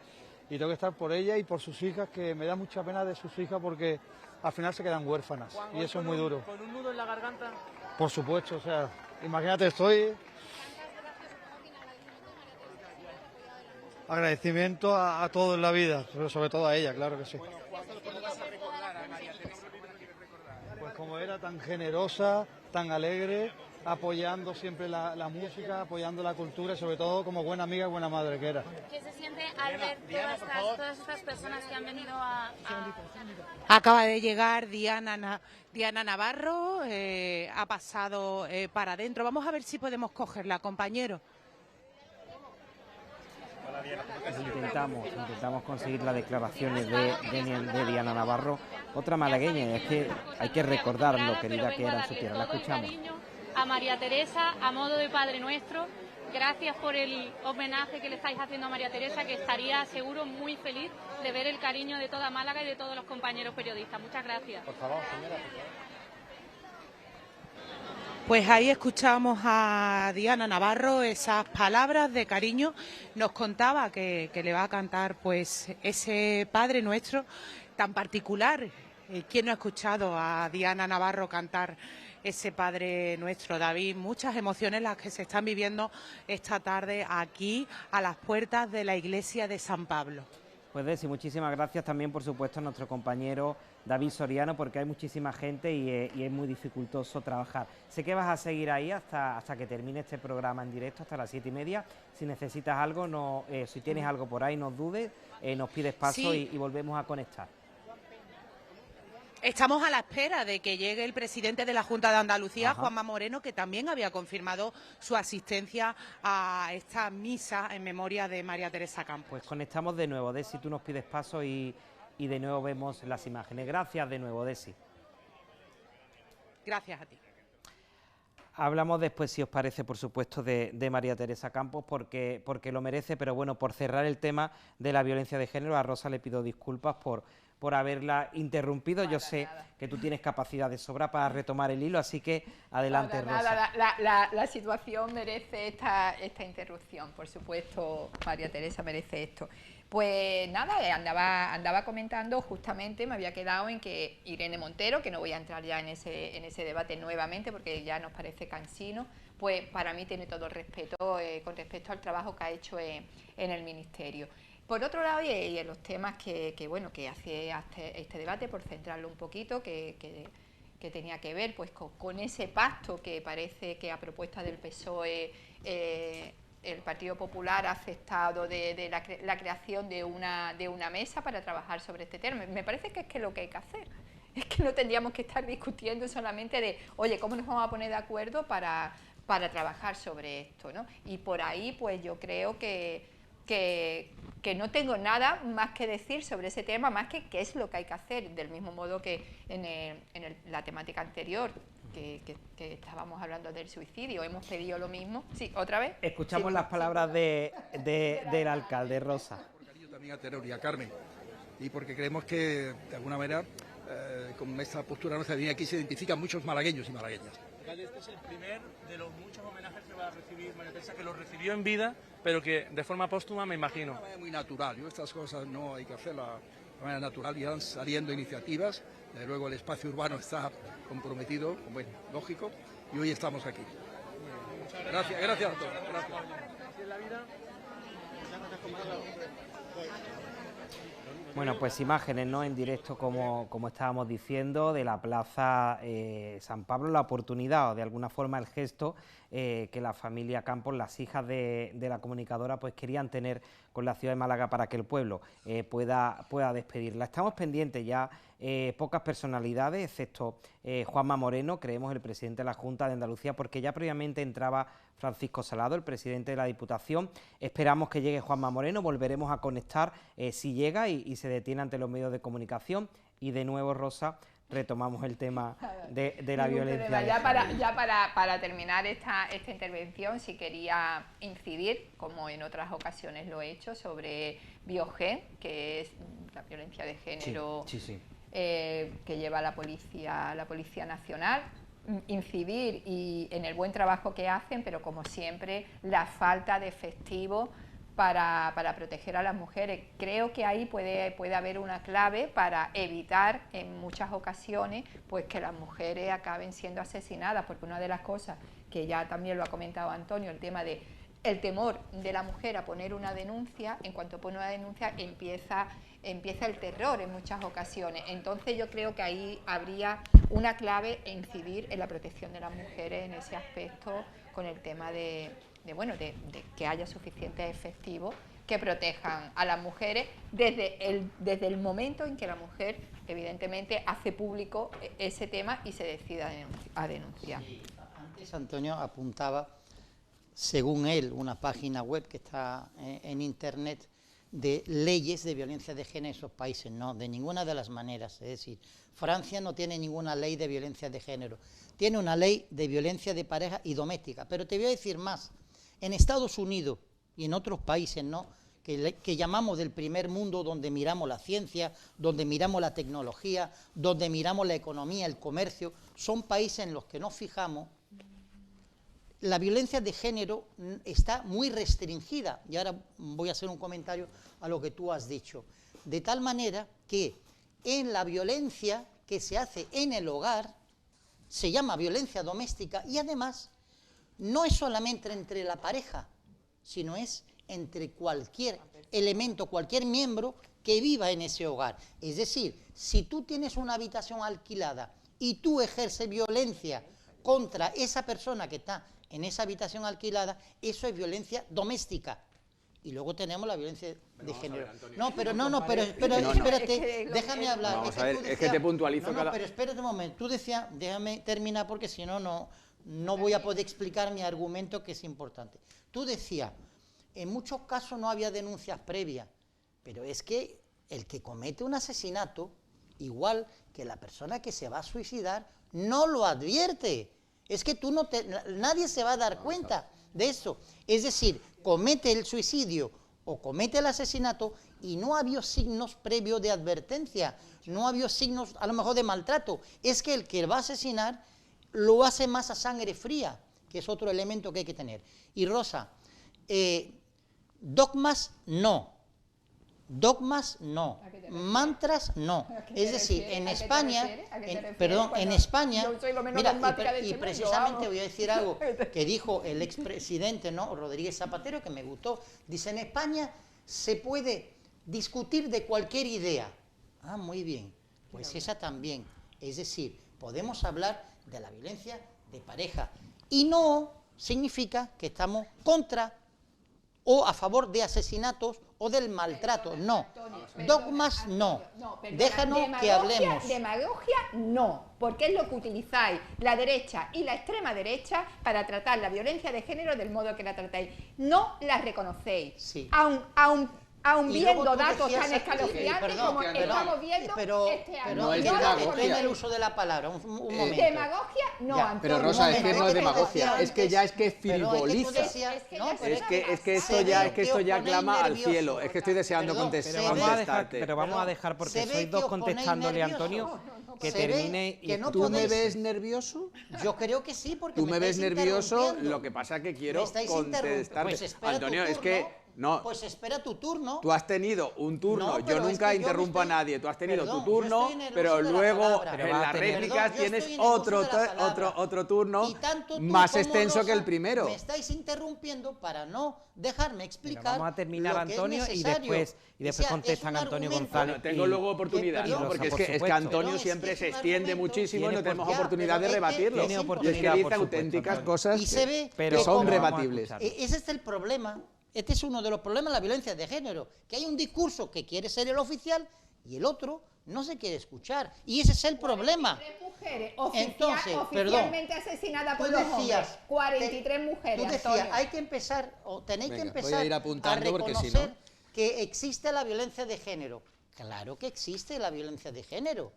y tengo que estar por ella y por sus hijas, que me da mucha pena de sus hijas porque al final se quedan huérfanas. Juan, y eso es muy duro. ¿Con un nudo en la garganta? Por supuesto, o sea, imagínate, estoy... Agradecimiento a todo en la vida, pero sobre todo a ella, claro que sí. Bueno, ¿cómo vas a recordar a María Teresa? Pues como era tan generosa, tan alegre, apoyando siempre la música, apoyando la cultura y sobre todo como buena amiga y buena madre que era. ¿Qué se siente al ver todas estas personas que han venido a... Acaba de llegar Diana Navarro, ha pasado para adentro. Vamos a ver si podemos cogerla, compañero. Intentamos conseguir las declaraciones de Diana Navarro, otra malagueña, y es que hay que recordar lo querida que era en su tierra. La escuchamos. A María Teresa, a modo de Padre Nuestro, gracias por el homenaje que le estáis haciendo a María Teresa, que estaría seguro muy feliz de ver el cariño de toda Málaga y de todos los compañeros periodistas. Muchas gracias. Por favor, señora. Pues ahí escuchamos a Diana Navarro esas palabras de cariño. Nos contaba que le va a cantar pues ese Padre Nuestro tan particular. ¿Quién no ha escuchado a Diana Navarro cantar ese Padre Nuestro, David? Muchas emociones las que se están viviendo esta tarde aquí a las puertas de la iglesia de San Pablo. Pues Desi, muchísimas gracias también, por supuesto, a nuestro compañero David Soriano, porque hay muchísima gente y es muy dificultoso trabajar. Sé que vas a seguir ahí hasta que termine este programa en directo, hasta las 7:30. Si necesitas algo, si tienes algo por ahí, no dudes, nos pides paso Sí. y volvemos a conectar. Estamos a la espera de que llegue el presidente de la Junta de Andalucía, Ajá. Juanma Moreno, que también había confirmado su asistencia a esta misa en memoria de María Teresa Campos. Pues conectamos de nuevo, Desi, tú nos pides paso y de nuevo vemos las imágenes. Gracias de nuevo, Desi. Gracias a ti. Hablamos después, si os parece, por supuesto, de María Teresa Campos, porque lo merece, pero bueno, por cerrar el tema de la violencia de género, a Rosa le pido disculpas por haberla interrumpido. Yo sé que tú tienes capacidad de sobra para retomar el hilo, así que adelante, Rosa. La situación merece esta interrupción, por supuesto, María Teresa merece esto. Pues nada, andaba comentando, justamente me había quedado en que Irene Montero, que no voy a entrar ya en ese debate nuevamente porque ya nos parece cansino, pues para mí tiene todo el respeto con respecto al trabajo que ha hecho en el Ministerio. Por otro lado, y en los temas que hace este debate, por centrarlo un poquito, que tenía que ver pues con ese pacto que parece que a propuesta del PSOE el Partido Popular ha aceptado de la creación de una mesa para trabajar sobre este tema. Me parece que es lo que hay que hacer. Es que no tendríamos que estar discutiendo solamente de, oye, ¿cómo nos vamos a poner de acuerdo para trabajar sobre esto, ¿no? Y por ahí, pues yo creo que no tengo nada más que decir sobre ese tema, más que qué es lo que hay que hacer, del mismo modo que en la temática anterior, que estábamos hablando del suicidio, hemos pedido lo mismo. Sí, otra vez. Escuchamos Sí, las palabras del alcalde, Rosa. Por cariño también a Teror y a Carmen, y porque creemos que, de alguna manera, con esta postura nuestra de venir aquí se identifican muchos malagueños y malagueñas. Este es el primer de los muchos homenajes que va a recibir María Teresa, que lo recibió en vida, pero que de forma póstuma, me imagino. De una manera muy natural, estas cosas no hay que hacerlas de manera natural, y van saliendo iniciativas. Desde luego el espacio urbano está comprometido, como es lógico, y hoy estamos aquí. Gracias a todos. Gracias. Bueno, pues imágenes, ¿no?, en directo, como estábamos diciendo, de la Plaza San Pablo, la oportunidad o de alguna forma el gesto que la familia Campos, las hijas de la comunicadora, pues querían tener con la ciudad de Málaga para que el pueblo pueda despedirla. Estamos pendientes ya, pocas personalidades, excepto Juanma Moreno, creemos el presidente de la Junta de Andalucía, porque ya previamente entraba Francisco Salado, el presidente de la Diputación. Esperamos que llegue Juanma Moreno, volveremos a conectar si llega y se detiene ante los medios de comunicación. Y de nuevo, Rosa, retomamos el tema de la violencia. Ya para terminar esta intervención, sí quería incidir, como en otras ocasiones lo he hecho, sobre Biogen, que es la violencia de género que lleva la Policía Nacional. Incidir en el buen trabajo que hacen, pero como siempre la falta de efectivo para proteger a las mujeres. Creo que ahí puede haber una clave para evitar en muchas ocasiones pues que las mujeres acaben siendo asesinadas, porque una de las cosas que ya también lo ha comentado Antonio, el tema de el temor de la mujer a poner una denuncia. En cuanto pone una denuncia empieza el terror en muchas ocasiones. Entonces yo creo que ahí habría una clave en incidir en la protección de las mujeres en ese aspecto, con el tema de que haya suficientes efectivos que protejan a las mujeres desde el momento en que la mujer evidentemente hace público ese tema y se decida a denunciar. Sí, antes Antonio apuntaba, según él, una página web que está en internet, de leyes de violencia de género en esos países, no, de ninguna de las maneras. Es decir, Francia no tiene ninguna ley de violencia de género, tiene una ley de violencia de pareja y doméstica. Pero te voy a decir más, en Estados Unidos y en otros países, ¿no?, que llamamos del primer mundo, donde miramos la ciencia, donde miramos la tecnología, donde miramos la economía, el comercio, son países en los que nos fijamos. La violencia de género está muy restringida, y ahora voy a hacer un comentario a lo que tú has dicho, de tal manera que en la violencia que se hace en el hogar, se llama violencia doméstica, y además no es solamente entre la pareja, sino es entre cualquier elemento, cualquier miembro que viva en ese hogar. Es decir, si tú tienes una habitación alquilada y tú ejerces violencia contra esa persona que está en esa habitación alquilada, eso es violencia doméstica. Y luego tenemos la violencia de género. No, pero espérate, déjame hablar. Vamos a ver, es que te puntualizo cada... pero espérate un momento. Tú decías, déjame terminar porque si no, no voy a poder explicar mi argumento, que es importante. Tú decías, en muchos casos no había denuncias previas, pero es que el que comete un asesinato, igual que la persona que se va a suicidar, no lo advierte. Es que nadie se va a dar cuenta de eso. Es decir, comete el suicidio o comete el asesinato y no ha habido signos previos de advertencia, no ha habido signos a lo mejor de maltrato. Es que el que va a asesinar lo hace más a sangre fría, que es otro elemento que hay que tener. Y Rosa, dogmas no, mantras no. Es decir, en España, en España, mira, y precisamente voy a decir algo que dijo el expresidente, ¿no?, Rodríguez Zapatero, que me gustó. Dice, en España se puede discutir de cualquier idea. Ah, muy bien, pues esa también. Es decir, podemos hablar de la violencia de pareja y no significa que estamos contra o a favor de asesinatos o del maltrato, no. Dogmas no. Déjanos que hablemos. Demagogia no, porque es lo que utilizáis la derecha y la extrema derecha para tratar la violencia de género del modo que la tratáis. No la reconocéis. Sí. Aun viendo datos tan escalofriantes como estamos viendo este año. No es demagogia. El uso de la palabra, un momento. Demagogia no, ya, Antonio. Pero Rosa, es que no es demagogia, es que ya es que frivoliza. Es que esto ya clama al cielo. Es que estoy deseando contestarte. Pero vamos a dejar, porque sois dos contestándole a Antonio, que termine. Y ¿tú me ves nervioso? Yo creo que sí, porque tú me ves nervioso, lo que pasa es que quiero contestarte. Antonio, es que... No. Pues espera tu turno. Tú has tenido un turno, yo nunca interrumpo a nadie, tú has tenido tu turno, pero luego en las réplicas tienes otro turno más extenso que el primero. Me estáis interrumpiendo para no dejarme explicar. Pero vamos a terminar, Antonio, y después contestan Antonio González. Bueno, tengo luego oportunidad, ¿no? Porque es que Antonio siempre se extiende muchísimo y no tenemos oportunidad de rebatirlo. Y es que dice auténticas cosas que son rebatibles. Ese es el problema. Este es uno de los problemas de la violencia de género, que hay un discurso que quiere ser el oficial y el otro no se quiere escuchar. Y ese es el problema. 43 mujeres oficialmente asesinadas por los hombres. 43 mujeres, tú decías, hay que empezar, o tenéis que empezar a reconocer que existe la violencia de género. Claro que existe la violencia de género.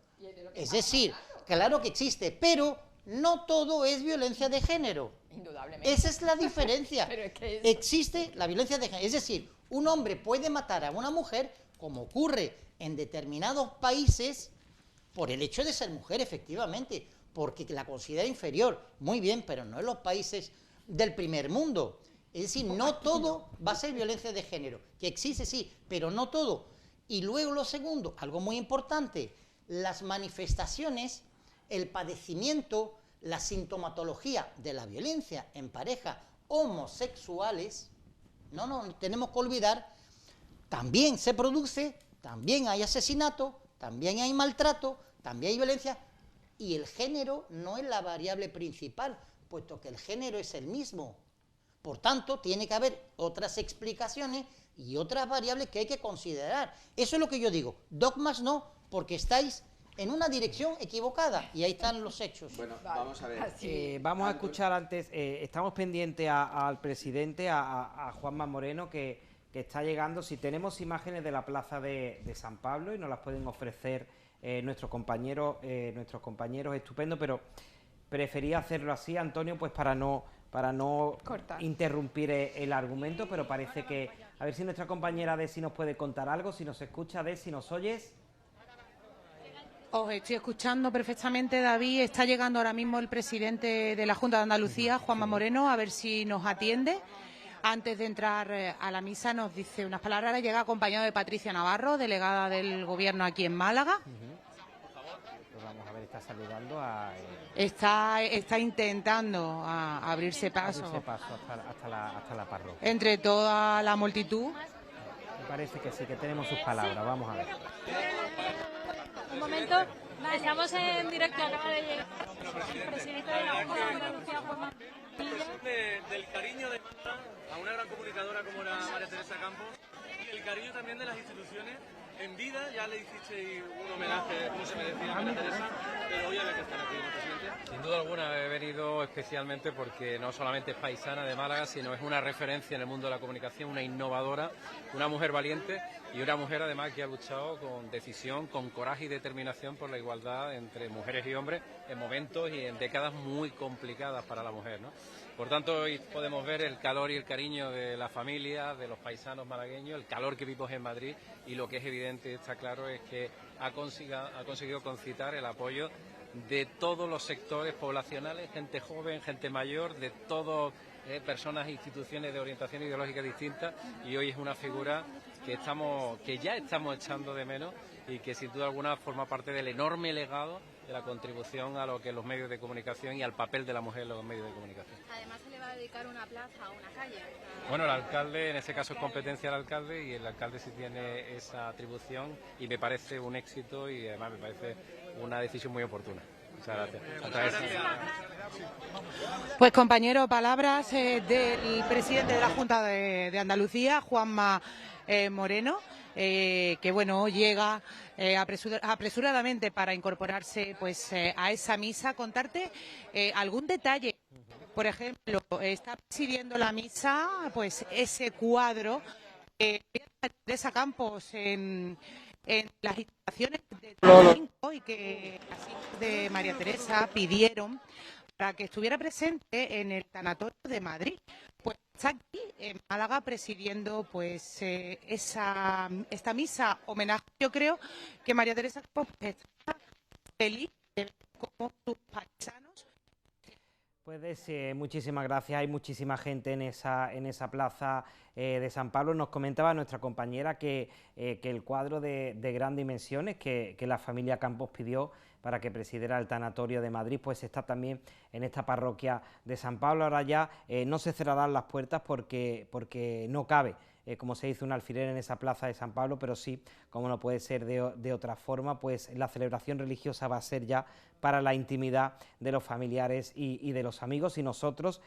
Es decir, claro que existe, pero no todo es violencia de género. Indudablemente. Esa es la diferencia. Existe la violencia de género. Es decir, un hombre puede matar a una mujer, como ocurre en determinados países, por el hecho de ser mujer, efectivamente, porque la considera inferior. Muy bien, pero no en los países del primer mundo. Es decir, no todo va a ser violencia de género. Que existe, sí, pero no todo. Y luego lo segundo, algo muy importante, las manifestaciones, el padecimiento, la sintomatología de la violencia en pareja homosexuales, no tenemos que olvidar, también se produce, también hay asesinato, también hay maltrato, también hay violencia, y el género no es la variable principal, puesto que el género es el mismo. Por tanto, tiene que haber otras explicaciones y otras variables que hay que considerar. Eso es lo que yo digo. Dogmas no, porque estáis en una dirección equivocada, y ahí están los hechos. Bueno, vamos a ver. Vamos a escuchar antes, estamos pendientes al presidente, a Juanma Moreno, que está llegando. Si tenemos imágenes de la plaza de San Pablo y nos las pueden ofrecer nuestros compañeros estupendos, pero prefería hacerlo así, Antonio, pues para no interrumpir el argumento, pero parece que... A ver si nuestra compañera Desi nos puede contar algo, si nos escucha, Desi, ¿nos oyes? Os estoy escuchando perfectamente, David. Está llegando ahora mismo el presidente de la Junta de Andalucía, Juanma Moreno, a ver si nos atiende. Antes de entrar a la misa nos dice unas palabras. Ahora llega acompañado de Patricia Navarro, delegada del Gobierno aquí en Málaga. Pues vamos a ver, está saludando a... Está intentando abrirse paso, hasta la parroquia. Entre toda la multitud. Me parece que sí, que tenemos sus palabras. Vamos a ver. Un momento, estamos en directo, acaba de llegar el presidente de la Junta de Andalucía, Juanma Moreno. Del cariño de a una gran comunicadora como era María Teresa Campos y el cariño también de las instituciones. En vida ya le hicisteis un homenaje, como se merecía a María Teresa, pero hoy había que estar aquí, ¿no, presidente? Sin duda alguna he venido especialmente porque no solamente es paisana de Málaga, sino es una referencia en el mundo de la comunicación, una innovadora, una mujer valiente y una mujer además que ha luchado con decisión, con coraje y determinación por la igualdad entre mujeres y hombres en momentos y en décadas muy complicadas para la mujer, ¿no? Por tanto, hoy podemos ver el calor y el cariño de la familia, de los paisanos malagueños, el calor que vivimos en Madrid, y lo que es evidente y está claro es que ha conseguido concitar el apoyo de todos los sectores poblacionales, gente joven, gente mayor, de todas personas e instituciones de orientación ideológica distintas, y hoy es una figura que ya estamos echando de menos y que sin duda alguna forma parte del enorme legado de la contribución a lo que los medios de comunicación y al papel de la mujer en los medios de comunicación. Además se le va a dedicar una plaza o una calle. Bueno, el alcalde, en este caso es competencia del alcalde, y el alcalde sí tiene esa atribución, y me parece un éxito y además me parece una decisión muy oportuna. Muchas gracias. Pues compañero, palabras del presidente de la Junta de Andalucía, Juanma Moreno, que bueno, llega apresuradamente para incorporarse pues a esa misa. Contarte algún detalle. Por ejemplo, está presidiendo la misa pues ese cuadro de Teresa Campos en las instalaciones de y que así de María Teresa pidieron para que estuviera presente en el tanatorio de Madrid. Pues está aquí en Málaga presidiendo pues esta misa homenaje. Yo creo que María Teresa Campos está feliz de ver cómo sus paisanos. Pues muchísimas gracias. Hay muchísima gente en esa plaza de San Pablo. Nos comentaba nuestra compañera que el cuadro de gran dimensiones que la familia Campos pidió para que presidiera el tanatorio de Madrid, pues está también en esta parroquia de San Pablo. Ahora ya no se cerrarán las puertas porque no cabe, como se hizo un alfiler en esa plaza de San Pablo, pero sí, como no puede ser de otra forma, pues la celebración religiosa va a ser ya para la intimidad de los familiares y de los amigos, y nosotros,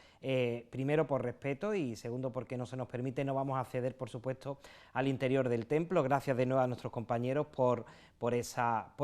primero por respeto y segundo porque no se nos permite, no vamos a acceder, por supuesto, al interior del templo. Gracias de nuevo a nuestros compañeros por esa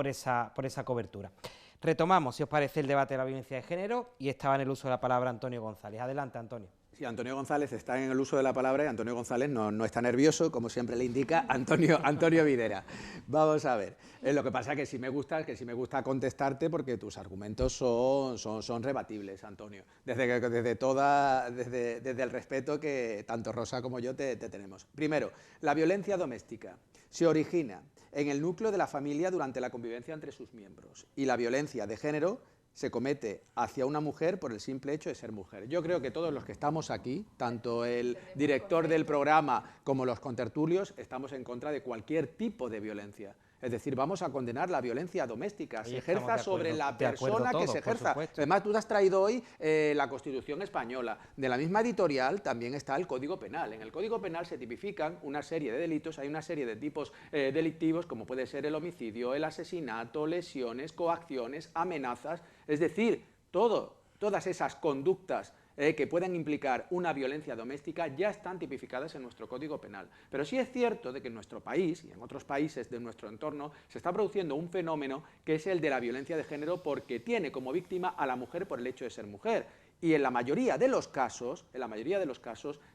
cobertura. Retomamos, si os parece, el debate de la violencia de género, y estaba en el uso de la palabra Antonio González. Adelante, Antonio. Sí, Antonio González está en el uso de la palabra y Antonio González no está nervioso, como siempre le indica Antonio Videra. Vamos a ver. Lo que pasa es que sí me gusta contestarte porque tus argumentos son rebatibles, Antonio. Desde el respeto que tanto Rosa como yo te tenemos. Primero, la violencia doméstica se origina en el núcleo de la familia durante la convivencia entre sus miembros, y la violencia de género se comete hacia una mujer por el simple hecho de ser mujer. Yo creo que todos los que estamos aquí, tanto el director del programa como los contertulios, estamos en contra de cualquier tipo de violencia. Es decir, vamos a condenar la violencia doméstica, se ejerza sobre la persona que se ejerza. Además, tú te has traído hoy la Constitución española. De la misma editorial también está el Código Penal. En el Código Penal se tipifican una serie de delitos, hay una serie de tipos delictivos, como puede ser el homicidio, el asesinato, lesiones, coacciones, amenazas, es decir, todas esas conductas que puedan implicar una violencia doméstica ya están tipificadas en nuestro Código Penal. Pero sí es cierto de que en nuestro país y en otros países de nuestro entorno se está produciendo un fenómeno que es el de la violencia de género, porque tiene como víctima a la mujer por el hecho de ser mujer. Y en la mayoría de los casos,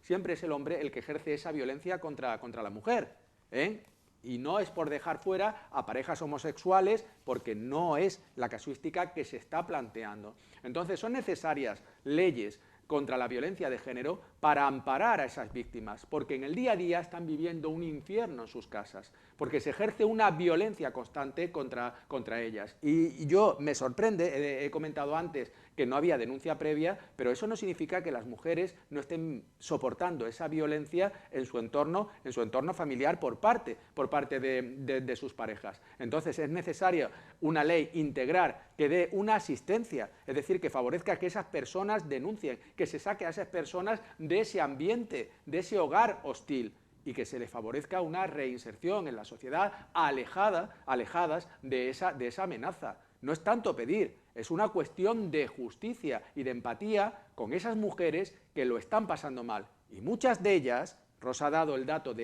siempre es el hombre el que ejerce esa violencia contra la mujer, ¿eh? Y no es por dejar fuera a parejas homosexuales, porque no es la casuística que se está planteando. Entonces son necesarias leyes contra la violencia de género para amparar a esas víctimas, porque en el día a día están viviendo un infierno en sus casas, porque se ejerce una violencia constante contra ellas. Y yo me sorprende, he comentado antes que no había denuncia previa, pero eso no significa que las mujeres no estén soportando esa violencia en su entorno familiar por parte de sus parejas. Entonces es necesaria una ley integral que dé una asistencia, es decir, que favorezca que esas personas denuncien, que se saque a esas personas de ese ambiente, de ese hogar hostil, y que se les favorezca una reinserción en la sociedad alejadas de esa amenaza. No es tanto pedir, es una cuestión de justicia y de empatía con esas mujeres que lo están pasando mal. Y muchas de ellas, Rosa ha dado el dato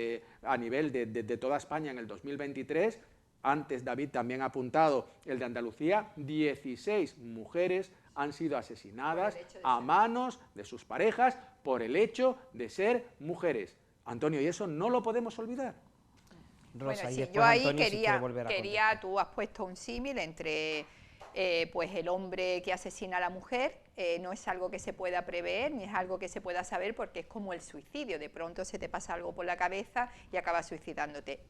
a nivel de toda España en el 2023, antes David también ha apuntado el de Andalucía, 16 mujeres han sido asesinadas a manos de sus parejas por el hecho de ser mujeres. Antonio, y eso no lo podemos olvidar. Rosa, bueno, yo ahí quería, tú has puesto un símil entre pues el hombre que asesina a la mujer, no es algo que se pueda prever, ni es algo que se pueda saber, porque es como el suicidio, de pronto se te pasa algo por la cabeza y acabas suicidándote.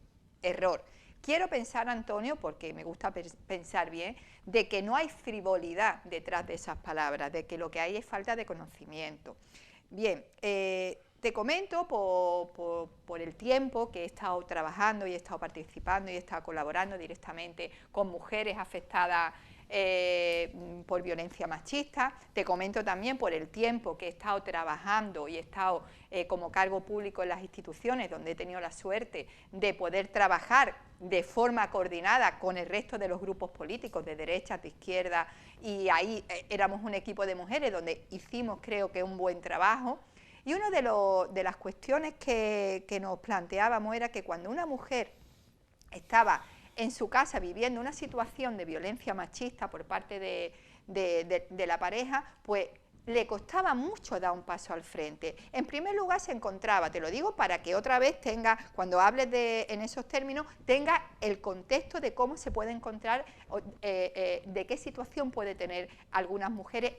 Error. Quiero pensar, Antonio, porque me gusta pensar bien, de que no hay frivolidad detrás de esas palabras, de que lo que hay es falta de conocimiento. Bien, te comento por el tiempo que he estado trabajando y he estado participando y he estado colaborando directamente con mujeres afectadas por violencia machista. Te comento también por el tiempo que he estado trabajando y he estado como cargo público en las instituciones, donde he tenido la suerte de poder trabajar de forma coordinada con el resto de los grupos políticos, de derecha, de izquierda, y ahí éramos un equipo de mujeres donde hicimos, creo que, un buen trabajo. Y una de las cuestiones que nos planteábamos era que cuando una mujer estaba en su casa viviendo una situación de violencia machista por parte de la pareja, pues le costaba mucho dar un paso al frente. En primer lugar se encontraba, te lo digo para que otra vez tenga, cuando hables en esos términos, tenga el contexto de cómo se puede encontrar, de qué situación puede tener algunas mujeres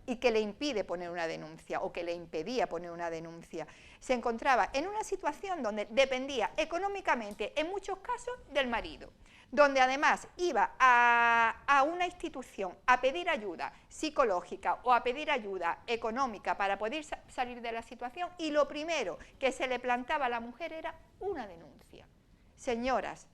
y que le impide poner una denuncia o que le impedía poner una denuncia. Se encontraba en una situación donde dependía económicamente, en muchos casos, del marido, donde además iba a una institución a pedir ayuda psicológica o a pedir ayuda económica para poder salir de la situación, y lo primero que se le plantaba a la mujer era una denuncia. Señoras,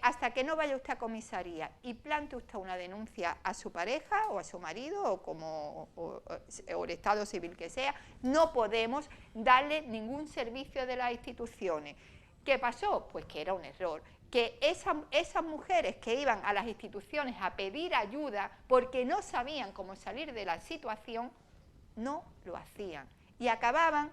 hasta que no vaya usted a comisaría y plante usted una denuncia a su pareja o a su marido o el estado civil que sea, no podemos darle ningún servicio de las instituciones. ¿Qué pasó? Pues que era un error, que esas mujeres que iban a las instituciones a pedir ayuda porque no sabían cómo salir de la situación, no lo hacían y acababan,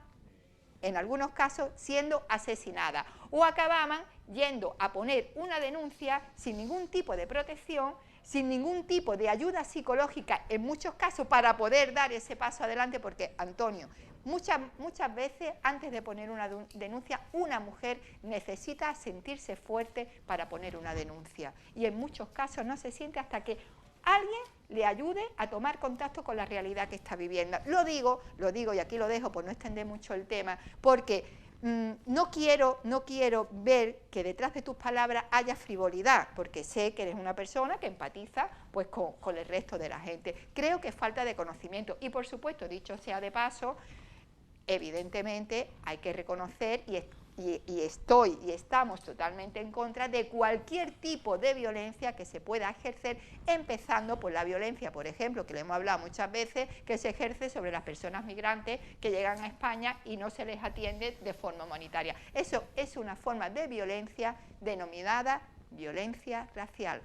en algunos casos, siendo asesinadas, o acababan yendo a poner una denuncia sin ningún tipo de protección, sin ningún tipo de ayuda psicológica, en muchos casos, para poder dar ese paso adelante, porque, Antonio, muchas veces, antes de poner una denuncia, una mujer necesita sentirse fuerte para poner una denuncia, y en muchos casos no se siente hasta que alguien le ayude a tomar contacto con la realidad que está viviendo. Lo digo y aquí lo dejo por no extender mucho el tema, porque no quiero ver que detrás de tus palabras haya frivolidad, porque sé que eres una persona que empatiza pues con el resto de la gente. Creo que es falta de conocimiento y, por supuesto, dicho sea de paso, evidentemente hay que reconocer y estamos totalmente en contra de cualquier tipo de violencia que se pueda ejercer, empezando por la violencia, por ejemplo, que le hemos hablado muchas veces, que se ejerce sobre las personas migrantes que llegan a España y no se les atiende de forma humanitaria. Eso es una forma de violencia denominada violencia racial,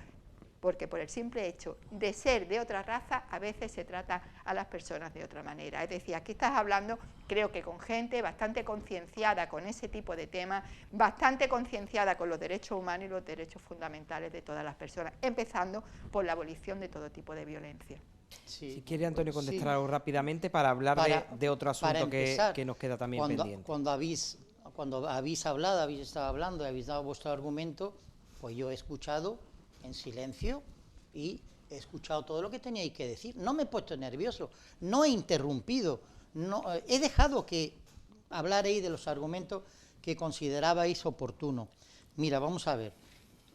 porque por el simple hecho de ser de otra raza, a veces se trata a las personas de otra manera. Es decir, aquí estás hablando, creo que con gente bastante concienciada con ese tipo de temas, bastante concienciada con los derechos humanos y los derechos fundamentales de todas las personas, empezando por la abolición de todo tipo de violencia. Sí, si quiere, Antonio, contestar sí. algo rápidamente para hablar de otro asunto empezar, que nos queda también pendiente. Cuando habéis hablado, habéis estado hablando, habéis dado vuestro argumento, pues yo he escuchado en silencio y he escuchado todo lo que teníais que decir. No me he puesto nervioso, no he interrumpido, no, he dejado que hablarais de los argumentos que considerabais oportunos. Mira, vamos a ver,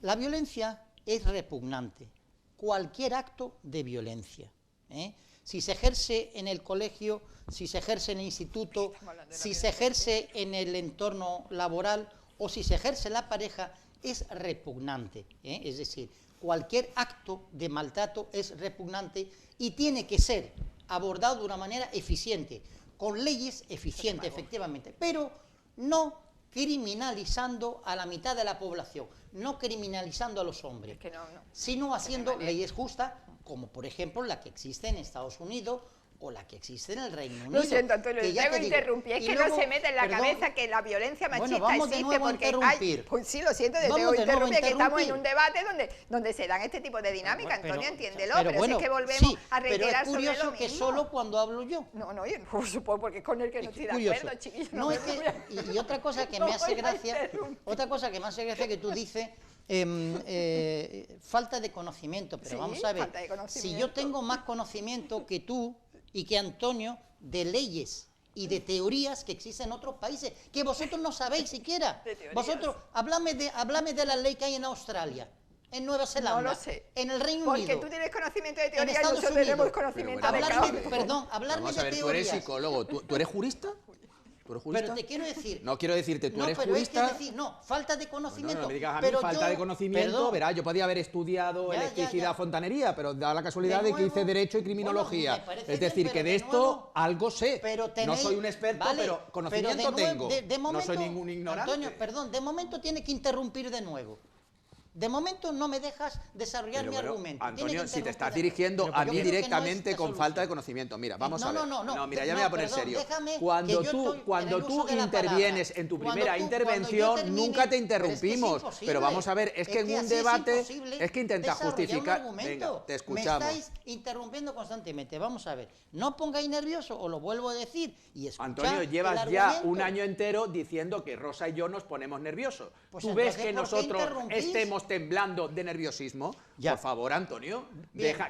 la violencia es repugnante, cualquier acto de violencia, ¿eh? Si se ejerce en el colegio, si se ejerce en el instituto, si se ejerce en el entorno laboral o si se ejerce en la pareja, es repugnante, ¿eh? Es decir, cualquier acto de maltrato es repugnante y tiene que ser abordado de una manera eficiente, con leyes eficientes, efectivamente, pero no criminalizando a la mitad de la población, no criminalizando a los hombres, sino haciendo leyes justas, como por ejemplo la que existe en Estados Unidos o la que existe en el Reino Unido. Lo siento, Antonio, le tengo que interrumpir. Es que luego, no se mete en la cabeza que la violencia machista existe porque hay... Pues sí, lo siento, le tengo que interrumpir, que estamos en un debate donde se dan este tipo de dinámicas, Antonio, entiéndelo, pero bueno, si es que volvemos a reiterar sobre lo mismo. Pero es curioso que solo cuando hablo yo. No, por supuesto, porque es con el que no estoy de acuerdo, chiquillos. No, es que, y otra cosa que me hace gracia, que tú dices... falta de conocimiento, pero sí, vamos a ver, si yo tengo más conocimiento que tú y que Antonio de leyes y de teorías que existen en otros países, que vosotros no sabéis siquiera, vosotros, háblame de la ley que hay en Australia, en Nueva Zelanda, no lo sé, en el Reino Unido, porque tú tienes conocimiento de teoría y nosotros tenemos conocimiento de causa. Hablarme de teorías. Tú eres psicólogo, ¿tú eres jurista? Pero te quiero decir... No quiero decirte, tú eres jurista... falta de conocimiento. No me digas a mí falta de conocimiento, verás, yo podía haber estudiado electricidad, fontanería, pero da la casualidad de que hice Derecho y Criminología. Es decir, que de esto algo sé. No soy un experto, pero conocimiento tengo. No soy ningún ignorante. Antonio, perdón, de momento tiene que interrumpir de nuevo. De momento no me dejas desarrollar mi argumento. Antonio, si te estás dirigiendo a mí directamente con falta de conocimiento. Mira, vamos a ver. No, mira, ya me voy a poner serio. Cuando tú intervienes en tu primera intervención, nunca te interrumpimos. Pero vamos a ver, es que en un debate es que intentas justificar... Venga, te escuchamos. Me estáis interrumpiendo constantemente. Vamos a ver, no pongáis nervioso, os lo vuelvo a decir y escuchad. Antonio, llevas ya un año entero diciendo que Rosa y yo nos ponemos nerviosos. ¿Tú ves que nosotros estemos temblando de nerviosismo? Por favor, Antonio,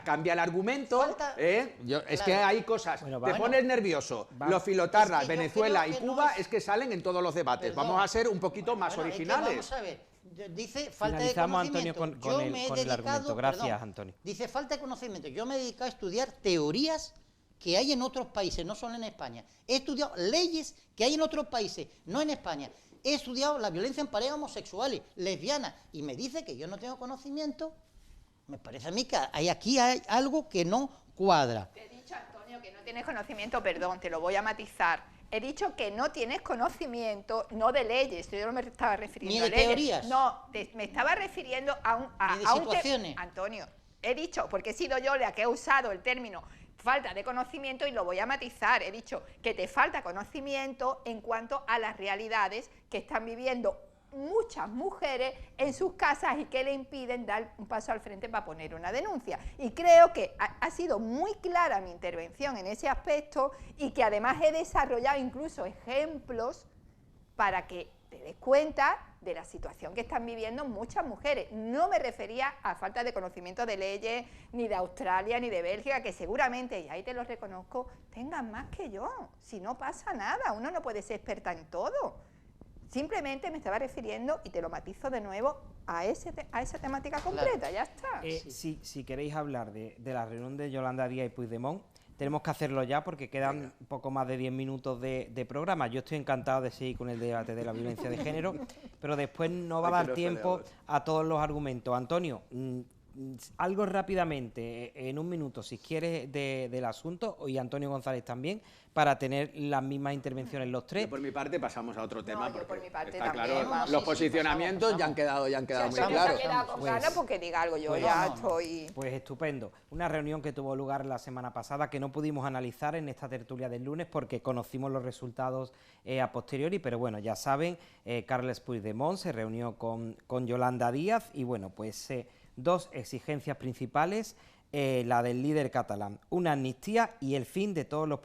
cambia el argumento. Es que hay cosas, te pones nervioso. Los filotarras, Venezuela y Cuba es que salen en todos los debates. Vamos a ser un poquito más originales. Vamos a ver, dice falta de conocimiento. Antonio, con el argumento. Gracias, Antonio. Dice falta de conocimiento. Yo me he dedicado a estudiar teorías que hay en otros países, no solo en España. He estudiado leyes que hay en otros países, no en España. He estudiado la violencia en parejas homosexuales, lesbianas, y me dice que yo no tengo conocimiento. Me parece a mí que aquí hay algo que no cuadra. Te he dicho, Antonio, que no tienes conocimiento, perdón, te lo voy a matizar. He dicho que no tienes conocimiento, no de leyes, yo no me estaba refiriendo a leyes. ¿Ni de teorías? No, me estaba refiriendo ¿Ni de situaciones? Antonio, he dicho, porque he sido yo la que he usado el término falta de conocimiento y lo voy a matizar. He dicho que te falta conocimiento en cuanto a las realidades que están viviendo muchas mujeres en sus casas y que le impiden dar un paso al frente para poner una denuncia. Y creo que ha sido muy clara mi intervención en ese aspecto y que además he desarrollado incluso ejemplos para que te des cuenta de la situación que están viviendo muchas mujeres. No me refería a falta de conocimiento de leyes, ni de Australia, ni de Bélgica, que seguramente, y ahí te lo reconozco, tengan más que yo. Si no pasa nada, uno no puede ser experta en todo. Simplemente me estaba refiriendo, y te lo matizo de nuevo, a esa temática completa, ya está. Si queréis hablar de la reunión de Yolanda Díaz y Puigdemont, tenemos que hacerlo ya porque quedan un poco más de 10 minutos de programa. Yo estoy encantado de seguir con el debate de la violencia de género, pero después no va a dar tiempo a todos los argumentos. Antonio, algo rápidamente, en un minuto, si quieres, del asunto, y Antonio González también, para tener las mismas intervenciones los tres. Yo por mi parte pasamos a otro tema, porque por mi parte está también, claro, los posicionamientos ya han quedado muy claros. Se ha quedado con ganas porque diga algo, yo ya estoy... Pues estupendo. Una reunión que tuvo lugar la semana pasada que no pudimos analizar en esta tertulia del lunes porque conocimos los resultados a posteriori, pero bueno, ya saben, Carles Puigdemont se reunió con Yolanda Díaz y bueno, pues... dos exigencias principales, la del líder catalán, una amnistía y el fin de todos los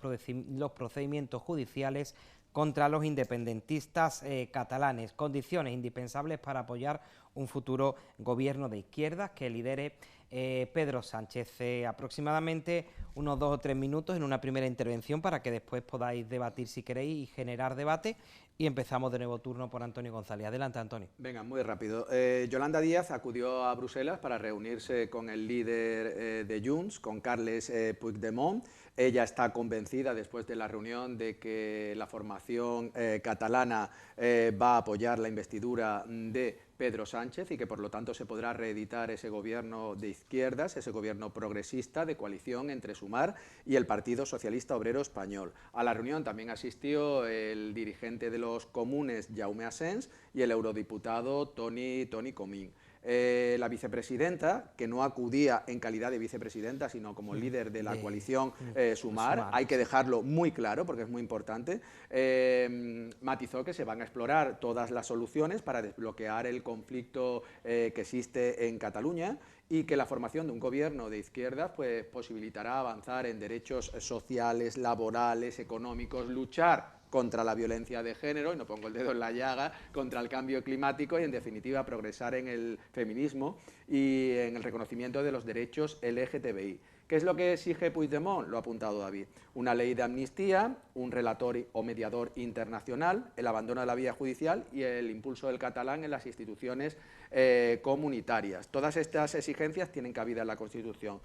procedimientos judiciales contra los independentistas catalanes, condiciones indispensables para apoyar un futuro gobierno de izquierdas que lidere Pedro Sánchez. Aproximadamente unos 2 o 3 minutos en una primera intervención para que después podáis debatir si queréis y generar debate. Y empezamos de nuevo turno por Antonio González. Adelante, Antonio. Venga, muy rápido. Yolanda Díaz acudió a Bruselas para reunirse con el líder de Junts, con Carles Puigdemont. Ella está convencida, después de la reunión, de que la formación catalana va a apoyar la investidura de Pedro Sánchez y que por lo tanto se podrá reeditar ese gobierno de izquierdas, ese gobierno progresista de coalición entre Sumar y el Partido Socialista Obrero Español. A la reunión también asistió el dirigente de los comunes, Jaume Asens, y el eurodiputado Toni Comín. La vicepresidenta, que no acudía en calidad de vicepresidenta, sino como líder de la coalición Sumar, hay que dejarlo muy claro porque es muy importante, matizó que se van a explorar todas las soluciones para desbloquear el conflicto que existe en Cataluña y que la formación de un gobierno de izquierdas pues, posibilitará avanzar en derechos sociales, laborales, económicos, luchar contra la violencia de género, y no pongo el dedo en la llaga, contra el cambio climático y, en definitiva, progresar en el feminismo y en el reconocimiento de los derechos LGTBI. ¿Qué es lo que exige Puigdemont? Lo ha apuntado David. Una ley de amnistía, un relator o mediador internacional, el abandono de la vía judicial y el impulso del catalán en las instituciones comunitarias. Todas estas exigencias tienen cabida en la Constitución.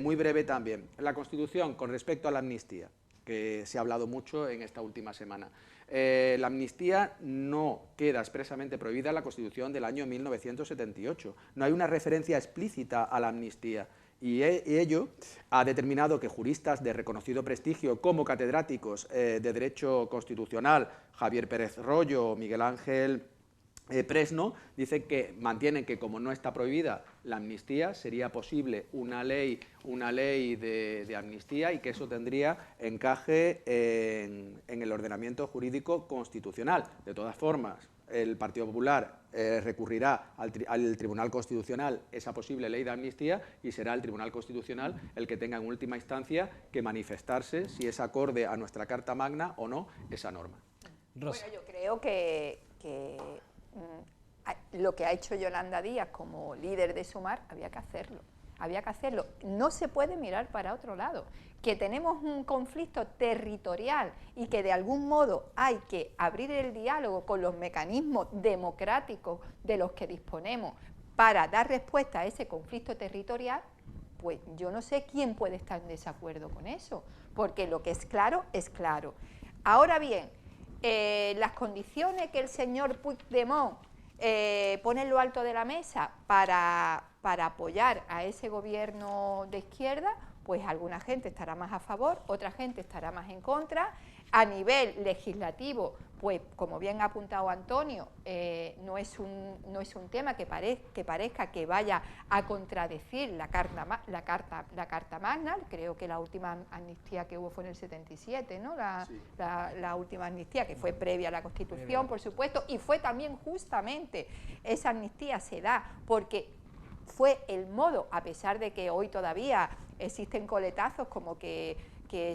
Muy breve también. La Constitución, con respecto a la amnistía, que se ha hablado mucho en esta última semana. La amnistía no queda expresamente prohibida en la Constitución del año 1978. No hay una referencia explícita a la amnistía. Y ello ha determinado que juristas de reconocido prestigio como catedráticos de Derecho Constitucional, Javier Pérez Royo o Miguel Ángel Presno, dicen que mantienen que como no está prohibida la amnistía, sería posible una ley de amnistía y que eso tendría encaje en el ordenamiento jurídico constitucional. De todas formas, el Partido Popular recurrirá al Tribunal Constitucional esa posible ley de amnistía y será el Tribunal Constitucional el que tenga en última instancia que manifestarse si es acorde a nuestra Carta Magna o no esa norma. Rosa. Bueno, yo creo que lo que ha hecho Yolanda Díaz como líder de Sumar había que hacerlo. No se puede mirar para otro lado. Que tenemos un conflicto territorial y que de algún modo hay que abrir el diálogo con los mecanismos democráticos de los que disponemos para dar respuesta a ese conflicto territorial, pues yo no sé quién puede estar en desacuerdo con eso, porque lo que es claro es claro. Ahora bien, las condiciones que el señor Puigdemont pone en lo alto de la mesa para apoyar a ese gobierno de izquierda, pues alguna gente estará más a favor, otra gente estará más en contra. A nivel legislativo, pues como bien ha apuntado Antonio, no es un tema que parezca que vaya a contradecir la Carta Magna. Creo que la última amnistía que hubo fue en el 77, ¿no? La última amnistía, que fue previa a la Constitución, por supuesto, y fue también justamente esa amnistía se da porque fue el modo, a pesar de que hoy todavía existen coletazos como que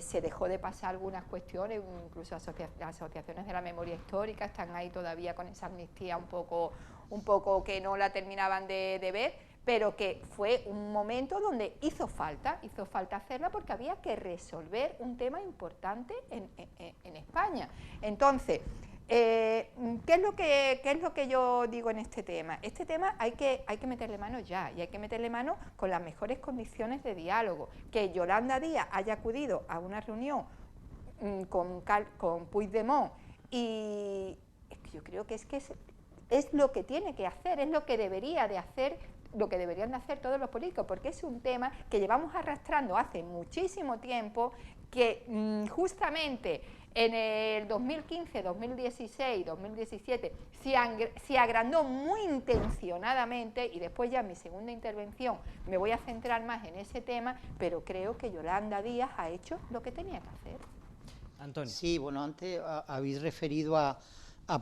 se dejó de pasar algunas cuestiones, incluso asociaciones de la memoria histórica están ahí todavía con esa amnistía un poco que no la terminaban de ver, pero que fue un momento donde hizo falta hacerla porque había que resolver un tema importante en España. Entonces, ¿qué es lo que yo digo en este tema? Este tema hay que meterle mano ya, y hay que meterle mano con las mejores condiciones de diálogo. Que Yolanda Díaz haya acudido a una reunión con Puigdemont, y yo creo que es lo que tiene que hacer, es lo que deberían de hacer todos los políticos, porque es un tema que llevamos arrastrando hace muchísimo tiempo, que justamente en el 2015, 2016, 2017 se agrandó muy intencionadamente, y después ya en mi segunda intervención me voy a centrar más en ese tema, pero creo que Yolanda Díaz ha hecho lo que tenía que hacer. Antonio. Sí, bueno, antes habéis referido a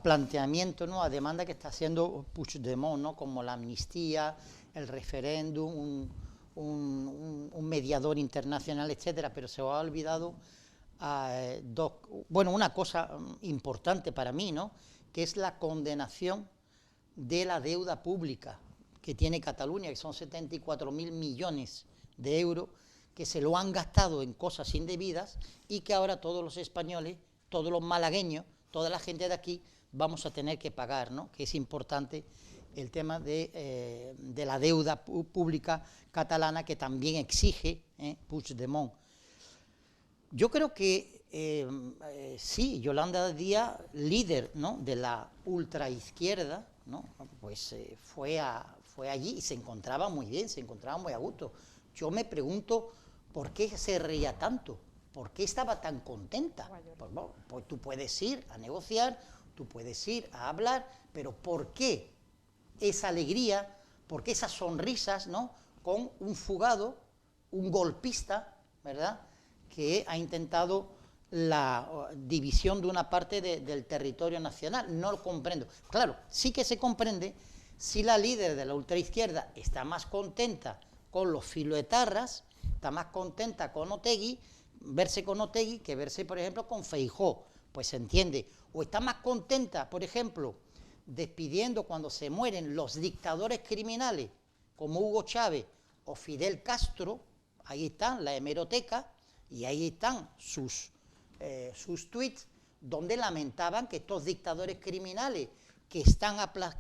planteamiento, ¿no?, a demanda que está haciendo Puigdemont, ¿no?, como la amnistía, el referéndum, un mediador internacional, etcétera, pero se os ha olvidado una cosa importante para mí, ¿no?, que es la condenación de la deuda pública que tiene Cataluña, que son 74.000 millones de euros, que se lo han gastado en cosas indebidas y que ahora todos los españoles, todos los malagueños, toda la gente de aquí vamos a tener que pagar, ¿no?, que es importante el tema de la deuda pública catalana que también exige Puigdemont. Yo creo que sí, Yolanda Díaz, líder, ¿no?, de la ultraizquierda, ¿no?, pues fue allí y se encontraba muy bien, se encontraba muy a gusto. Yo me pregunto por qué se reía tanto, por qué estaba tan contenta. Pues tú puedes ir a negociar, tú puedes ir a hablar, pero ¿por qué esa alegría, por qué esas sonrisas, ¿no?, con un fugado, un golpista, ¿verdad?, que ha intentado la división de una parte del territorio nacional? No lo comprendo. Claro, sí que se comprende si la líder de la ultraizquierda está más contenta con los filoetarras, está más contenta con Otegi, verse con Otegi, que verse, por ejemplo, con Feijóo, pues se entiende. O está más contenta, por ejemplo, despidiendo cuando se mueren los dictadores criminales, como Hugo Chávez o Fidel Castro, ahí están la hemeroteca, y ahí están sus tweets, donde lamentaban que estos dictadores criminales que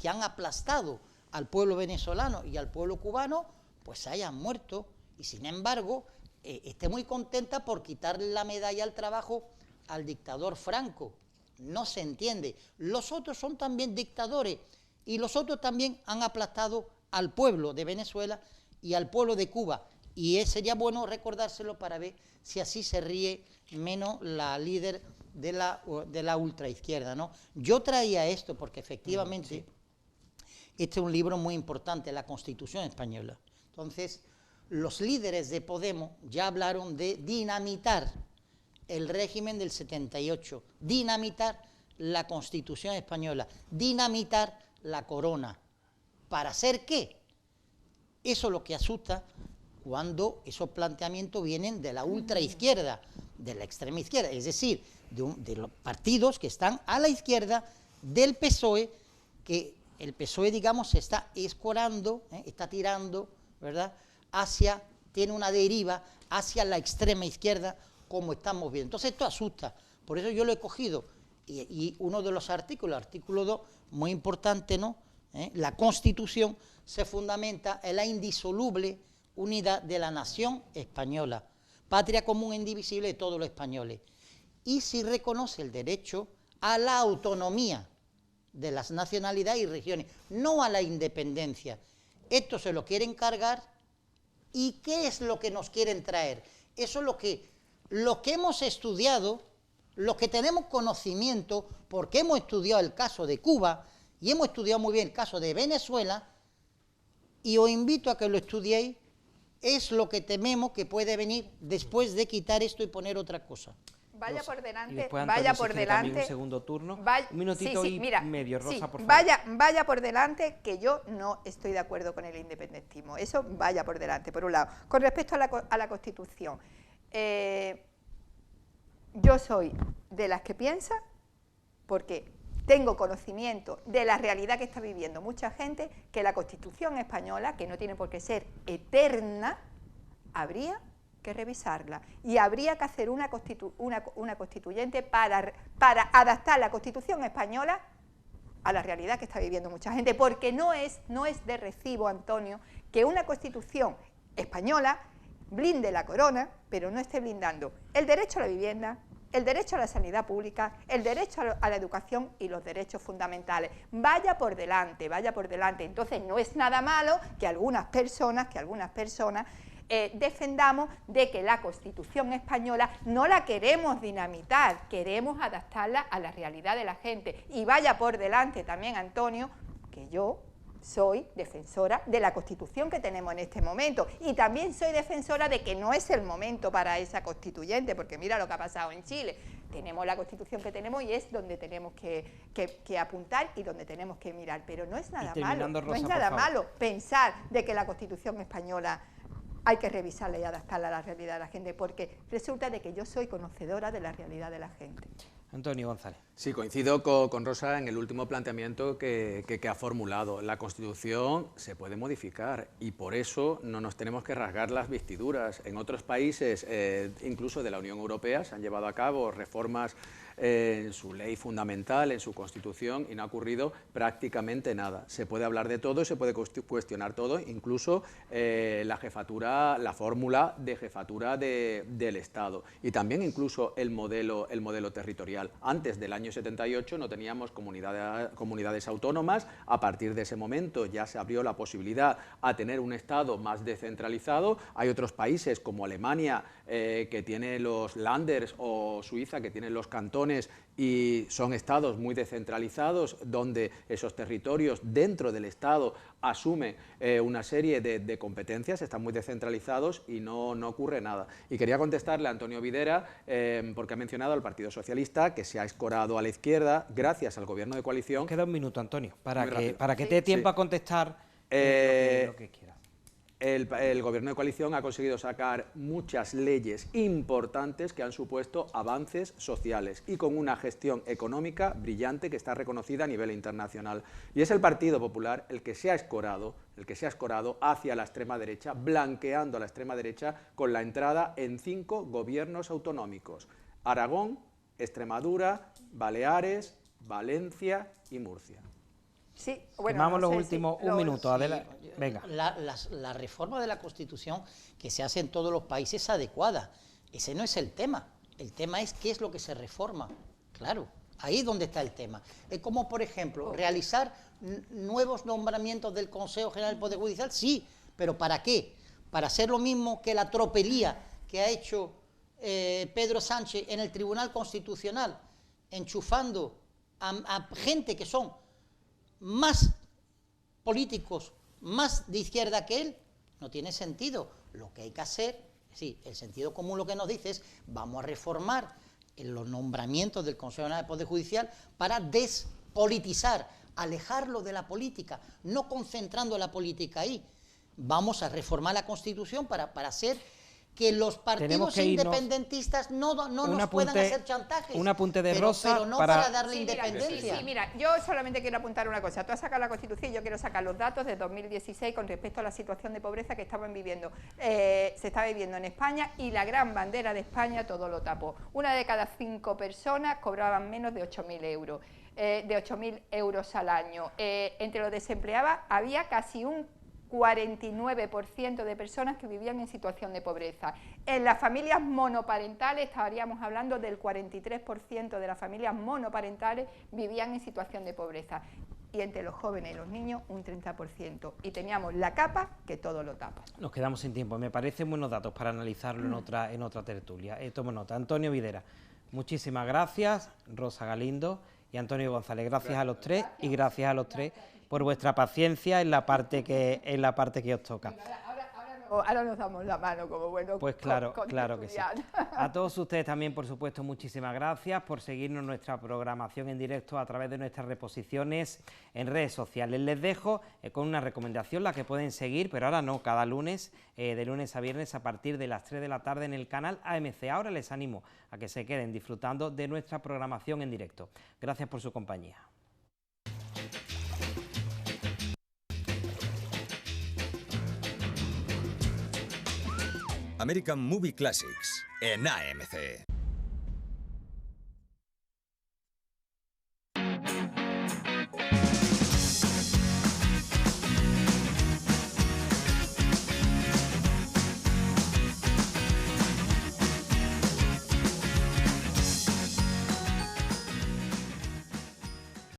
han aplastado al pueblo venezolano y al pueblo cubano, pues se hayan muerto, y sin embargo esté muy contenta por quitarle la medalla al trabajo al dictador Franco. No se entiende. Los otros son también dictadores, y los otros también han aplastado al pueblo de Venezuela y al pueblo de Cuba, y sería bueno recordárselo para ver si así se ríe menos la líder de la ultraizquierda, ¿no? Yo traía esto porque efectivamente este es un libro muy importante, la Constitución Española. Entonces, los líderes de Podemos ya hablaron de dinamitar el régimen del 78, dinamitar la Constitución Española, dinamitar la corona. ¿Para hacer qué? Eso es lo que asusta cuando esos planteamientos vienen de la ultraizquierda, de la extrema izquierda, es decir, de los partidos que están a la izquierda del PSOE, que el PSOE, digamos, se está escorando, está tirando, ¿verdad?, tiene una deriva hacia la extrema izquierda, como estamos viendo. Entonces esto asusta, por eso yo lo he cogido, y uno de los artículos, el artículo 2, muy importante, ¿no?, la Constitución se fundamenta en la indisoluble unidad de la nación española, patria común e indivisible de todos los españoles, y si reconoce el derecho a la autonomía de las nacionalidades y regiones, no a la independencia. Esto se lo quieren cargar, ¿y qué es lo que nos quieren traer? Eso es lo que hemos estudiado, lo que tenemos conocimiento, porque hemos estudiado el caso de Cuba y hemos estudiado muy bien el caso de Venezuela, y os invito a que lo estudiéis. Es lo que tememos que puede venir después de quitar esto y poner otra cosa. Vaya por delante, después, vaya Antonio, por si delante. Un segundo turno, un minutito medio, Rosa, por favor. Vaya por delante, que yo no estoy de acuerdo con el independentismo. Eso vaya por delante, por un lado. Con respecto a la Constitución, yo soy de las que piensa, porque tengo conocimiento de la realidad que está viviendo mucha gente, que la Constitución española, que no tiene por qué ser eterna, habría que revisarla, y habría que hacer una constituyente para adaptar la Constitución española a la realidad que está viviendo mucha gente, porque no es de recibo, Antonio, que una Constitución española blinde la corona, pero no esté blindando el derecho a la vivienda, el derecho a la sanidad pública, el derecho a la educación y los derechos fundamentales. Vaya por delante, vaya por delante. Entonces no es nada malo que algunas personas defendamos de que la Constitución española no la queremos dinamitar, queremos adaptarla a la realidad de la gente. Y vaya por delante también, Antonio, que yo soy defensora de la Constitución que tenemos en este momento, y también soy defensora de que no es el momento para esa constituyente, porque mira lo que ha pasado en Chile. Tenemos la Constitución que tenemos y es donde tenemos que apuntar y donde tenemos que mirar, pero no es nada malo, no es nada malo pensar de que la Constitución española hay que revisarla y adaptarla a la realidad de la gente, porque resulta de que yo soy conocedora de la realidad de la gente. Antonio González. Sí, coincido con Rosa en el último planteamiento que ha formulado. La Constitución se puede modificar y por eso no nos tenemos que rasgar las vestiduras. En otros países, incluso de la Unión Europea, se han llevado a cabo reformas en su ley fundamental, en su Constitución, y no ha ocurrido prácticamente nada. Se puede hablar de todo y se puede cuestionar todo, incluso la jefatura, la fórmula de jefatura del Estado, y también incluso el modelo territorial. Antes del año 78 no teníamos comunidades autónomas. A partir de ese momento ya se abrió la posibilidad a tener un Estado más descentralizado. Hay otros países como Alemania que tiene los Länders, o Suiza que tiene los cantones, y son estados muy descentralizados donde esos territorios dentro del Estado asumen una serie de competencias, están muy descentralizados y no ocurre nada. Y quería contestarle a Antonio Videra porque ha mencionado al Partido Socialista, que se ha escorado a la izquierda gracias al gobierno de coalición. Queda un minuto, Antonio, para que te dé tiempo a contestar lo que quiera. El gobierno de coalición ha conseguido sacar muchas leyes importantes que han supuesto avances sociales y con una gestión económica brillante que está reconocida a nivel internacional. Y es el Partido Popular el que se ha escorado hacia la extrema derecha, blanqueando a la extrema derecha con la entrada en 5 gobiernos autonómicos: Aragón, Extremadura, Baleares, Valencia y Murcia. Sí, bueno, vamos los últimos un minuto. Venga. La reforma de la Constitución que se hace en todos los países es adecuada. Ese no es el tema. El tema es qué es lo que se reforma. Claro, ahí es donde está el tema. Es como, por ejemplo, realizar nuevos nombramientos del Consejo General del Poder Judicial, sí, pero ¿para qué? Para hacer lo mismo que la tropelía que ha hecho Pedro Sánchez en el Tribunal Constitucional, enchufando a gente que son más políticos, más de izquierda que él. No tiene sentido. Lo que hay que hacer, sí, el sentido común lo que nos dice es: vamos a reformar los nombramientos del Consejo General del Poder Judicial para despolitizar, alejarlo de la política, no concentrando la política ahí. Vamos a reformar la Constitución para hacer que los partidos independentistas no nos puedan hacer chantajes. Un apunte de Rosa pero no para darle independencia. Sí, mira, yo solamente quiero apuntar una cosa. Tú has sacado la Constitución y yo quiero sacar los datos de 2016 con respecto a la situación de pobreza que estaban viviendo. Se está viviendo en España, y la gran bandera de España todo lo tapó. 1 de cada 5 personas cobraban menos de 8.000 euros. De 8.000 euros al año. Entre los desempleados había casi un 49% de personas que vivían en situación de pobreza. En las familias monoparentales estaríamos hablando del 43% de las familias monoparentales vivían en situación de pobreza. Y entre los jóvenes y los niños un 30%. Y teníamos la capa que todo lo tapa. Nos quedamos sin tiempo. Me parecen buenos datos para analizarlo en otra tertulia. Tomo nota. Antonio Videra, muchísimas gracias. Rosa Galindo y Antonio González, gracias a los tres, y gracias a los tres por vuestra paciencia en la parte que os toca. Ahora nos damos la mano como buenos. Pues claro que sí. A todos ustedes también, por supuesto, muchísimas gracias por seguirnos nuestra programación en directo a través de nuestras reposiciones en redes sociales. Les dejo con una recomendación, la que pueden seguir, pero ahora no, cada lunes, de lunes a viernes a partir de las 3 de la tarde en el canal AMC. Ahora les animo a que se queden disfrutando de nuestra programación en directo. Gracias por su compañía. American Movie Classics en AMC.